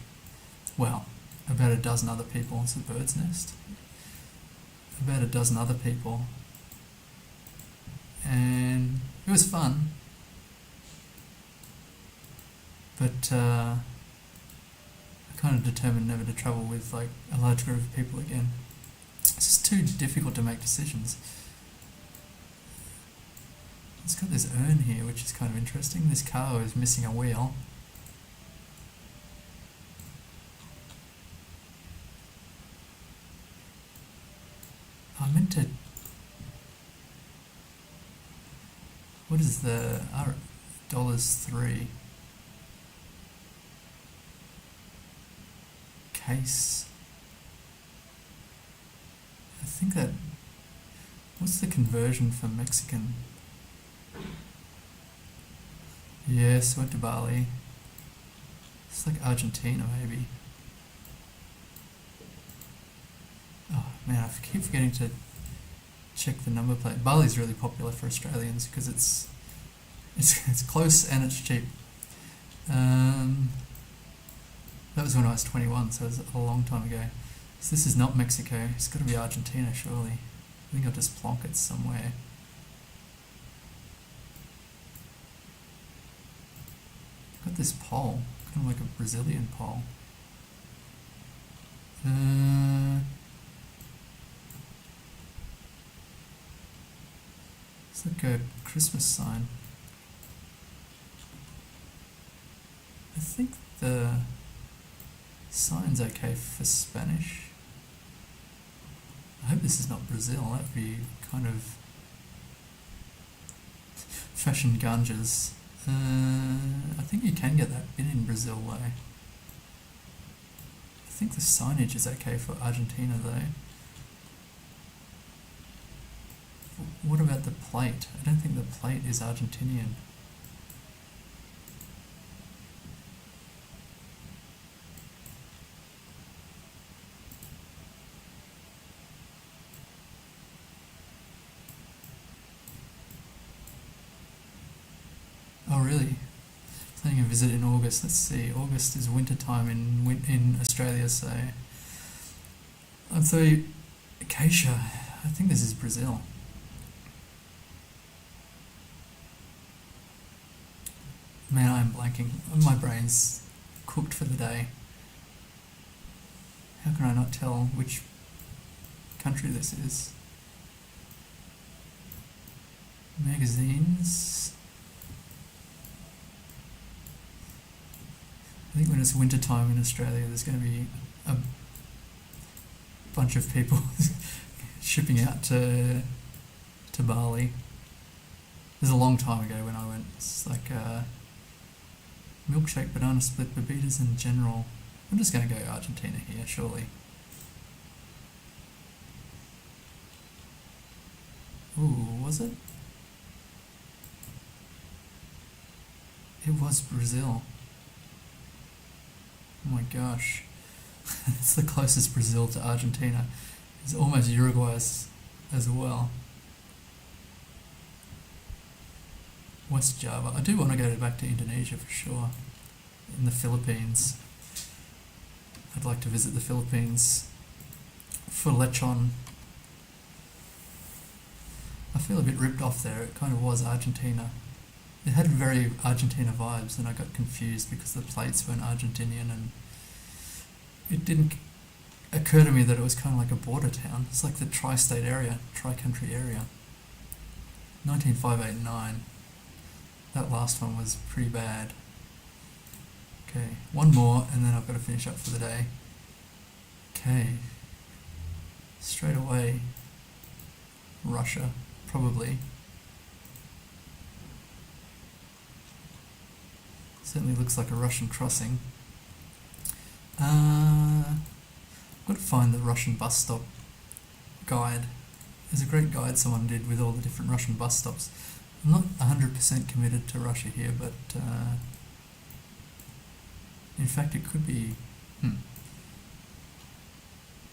well, about a dozen other people. It's a bird's nest. About a dozen other people. And it was fun. But I kind of determined never to travel with like a large group of people again. It's just too difficult to make decisions. It's got this urn here, which is kind of interesting. This car is missing a wheel. I meant to... What is the... $3 case? I think that... What's the conversion for Mexican? Yes, went to Bali. It's like Argentina, maybe. Oh man, I keep forgetting to check the number plate. Bali's really popular for Australians because it's close and it's cheap. That was when I was 21, so it was a long time ago. So this is not Mexico. It's got to be Argentina, surely. I think I'll just plonk it somewhere. Got this pole, kind of like a Brazilian pole. It's like a Christmas sign. I think the sign's okay for Spanish. I hope this is not Brazil. That would be kind of fashion ganjas. I think you can get that bin in Brazil though. I think the signage is okay for Argentina though. What about the plate? I don't think the plate is Argentinian. Oh really? Planning a visit in August. Let's see. August is winter time in Australia, so I'd say acacia. I think this is Brazil. Man, I'm blanking. My brain's cooked for the day. How can I not tell which country this is? Magazines. I think when it's winter time in Australia, there's going to be a bunch of people shipping out to Bali. This is a long time ago when I went. It's like milkshake, banana split, bebitas in general. I'm just going to go Argentina here, surely. Ooh, was it? It was Brazil. Oh my gosh. It's the closest Brazil to Argentina. It's almost Uruguay as well. West Java. I do want to go back to Indonesia for sure. In the Philippines. I'd like to visit the Philippines for lechon. I feel a bit ripped off there. It kind of was Argentina. It had very Argentina vibes and I got confused because the plates weren't Argentinian and it didn't occur to me that it was kind of like a border town. It's like the tri-state area, tri-country area. 19589. That last one was pretty bad. Okay, one more and then I've got to finish up for the day. Okay. Straight away. Russia, probably. Certainly looks like a Russian crossing. I've got to find the Russian bus stop guide. There's a great guide someone did with all the different Russian bus stops. I'm not 100% committed to Russia here, but in fact it could be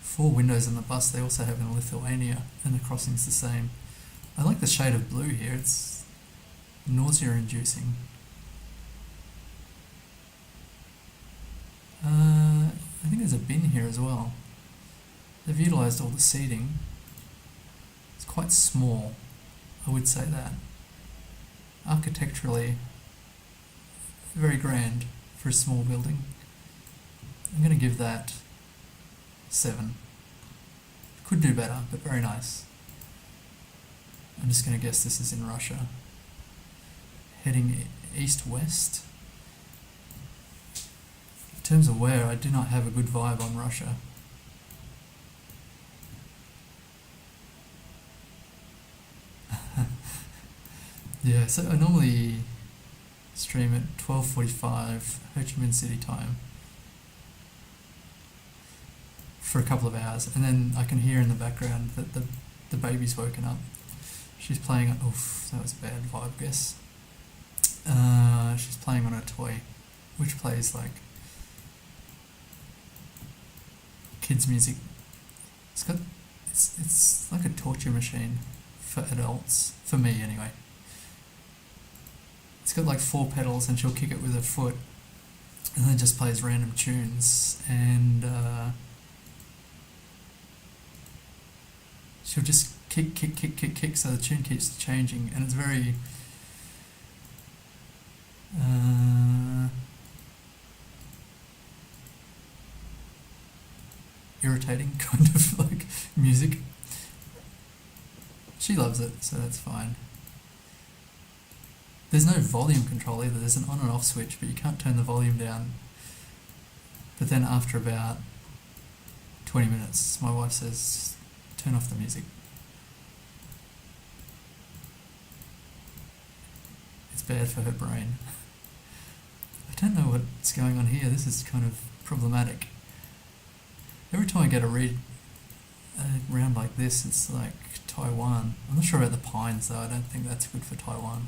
4 windows on the bus. They also have in Lithuania and the crossing's the same. I like the shade of blue here. It's nausea inducing. I think there's a bin here as well. They've utilised all the seating. It's quite small, I would say that. Architecturally, very grand for a small building. I'm going to give that 7. Could do better, but very nice. I'm just going to guess this is in Russia. Heading east-west. In terms of where, I do not have a good vibe on Russia. Yeah, so I normally stream at 12:45 Ho Chi Minh City time for a couple of hours, and then I can hear in the background that the baby's woken up. She's playing, oof, that was a bad vibe, I guess. She's playing on a toy, which plays like kids' music. It's like a torture machine for adults, for me anyway. It's got like 4 pedals, and she'll kick it with her foot, and then just plays random tunes, and she'll just kick, so the tune keeps changing, and it's very irritating kind of like music. She loves it, so that's fine. There's no volume control either. There's an on and off switch, but you can't turn the volume down. But then after about 20 minutes, my wife says, turn off the music. It's bad for her brain. I don't know what's going on here. This is kind of problematic. Every time I get a round like this, it's like Taiwan. I'm not sure about the pines though. I don't think that's good for Taiwan.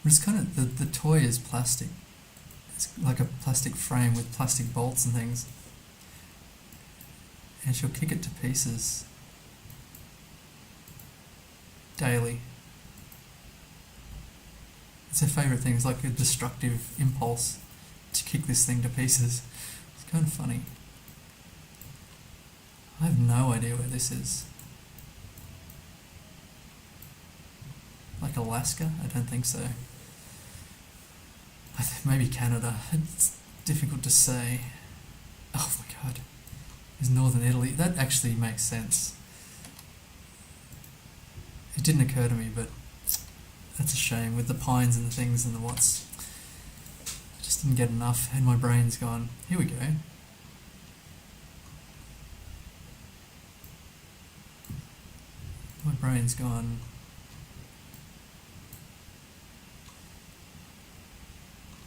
But it's kind of, the toy is plastic. It's like a plastic frame with plastic bolts and things. And she'll kick it to pieces daily. It's her favourite thing. It's like a destructive impulse to kick this thing to pieces. It's kind of funny. I have no idea where this is. Like Alaska? I don't think so. Maybe Canada. It's difficult to say. Oh my god. Is Northern Italy? That actually makes sense. It didn't occur to me, but that's a shame with the pines and the things and the what's. I just didn't get enough, and my brain's gone, here we go. My brain's gone.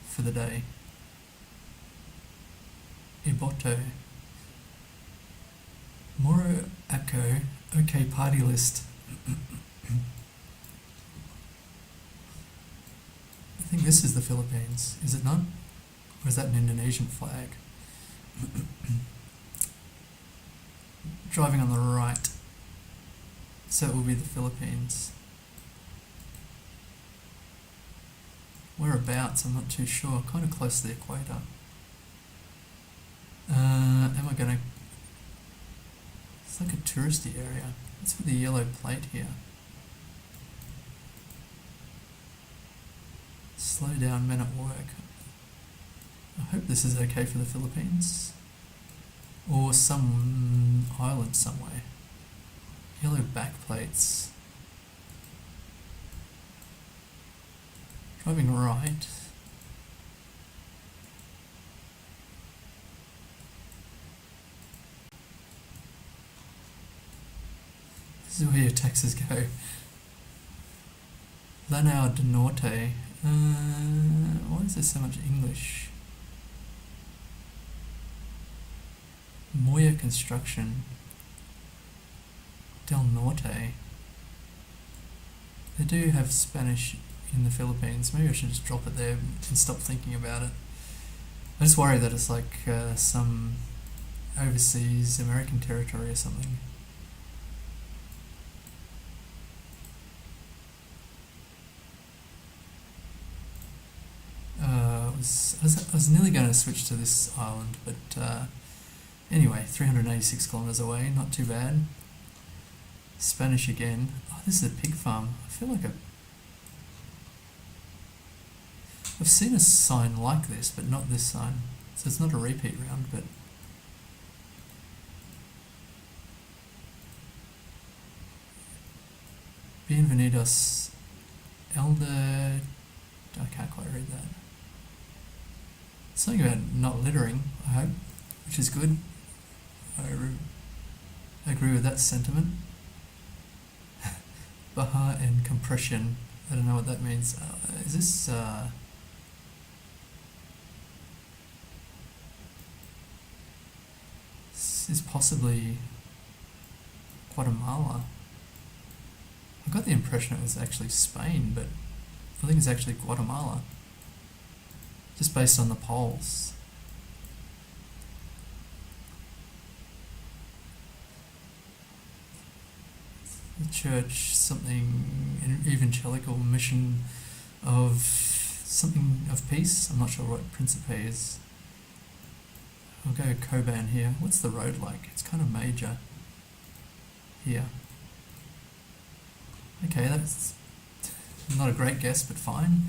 For the day. Iboto. Moro Akko. Okay, party list. I think this is the Philippines, is it not? Or is that an Indonesian flag? Driving on the right. So it will be the Philippines. Whereabouts, I'm not too sure. Kind of close to the equator. Am I going to... It's like a touristy area. What's with the yellow plate here? Slow down, men at work. I hope this is okay for the Philippines. Or some island somewhere. Yellow back plates. Driving right. This is where your taxes go. Lanao de Norte. Why is there so much English? Moya Construction. Del Norte. They do have Spanish in the Philippines. Maybe I should just drop it there and stop thinking about it. I just worry that it's like some overseas American territory or something. It was I was nearly going to switch to this island, but anyway, 386 kilometres away, not too bad. Spanish again. Oh, this is a pig farm. I feel like I've seen a sign like this, but not this sign. So it's not a repeat round, but Bienvenidos Elder. I can't quite read that. Something about not littering, I hope, which is good. I agree with that sentiment. Baja and compression. I don't know what that means. Is this... this is possibly Guatemala. I got the impression it was actually Spain, but I think it's actually Guatemala. Just based on the polls. The church, something, an evangelical mission of something of peace. I'm not sure what Principe is. I'll go Coban here. What's the road like? It's kind of major here. Okay, that's not a great guess, but fine.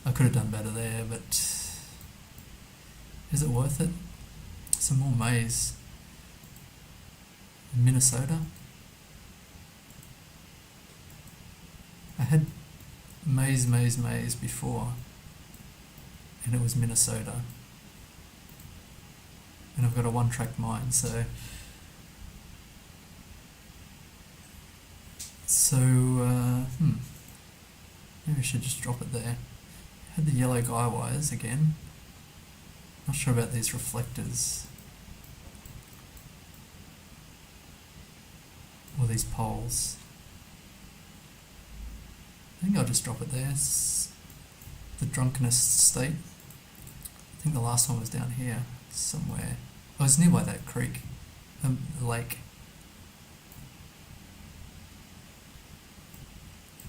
I could have done better there, but is it worth it? Some more maize. Minnesota. I had maize before, and it was Minnesota. And I've got a one-track mind, so maybe I should just drop it there. Had the yellow guy wires again. Not sure about these reflectors or these poles. I think I'll just drop it there. It's the drunkenness state. I think the last one was down here somewhere. I was nearby that creek, lake.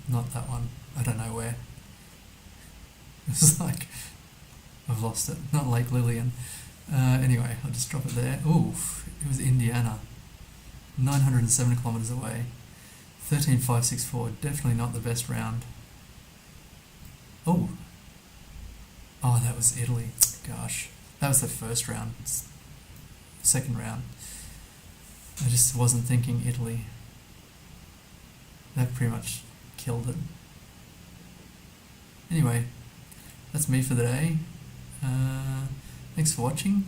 Not that one. I don't know where. It's like I've lost it. Not Lake Lillian. Anyway, I'll just drop it there. Ooh, it was Indiana. 907 kilometres away. 13,564. Definitely not the best round. Oh, that was Italy. Gosh, that was the first round. Second round, I just wasn't thinking Italy. That pretty much killed it. Anyway, that's me for the day. Thanks for watching.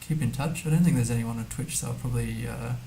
Keep in touch. I don't think there's anyone on Twitch, so I'll probably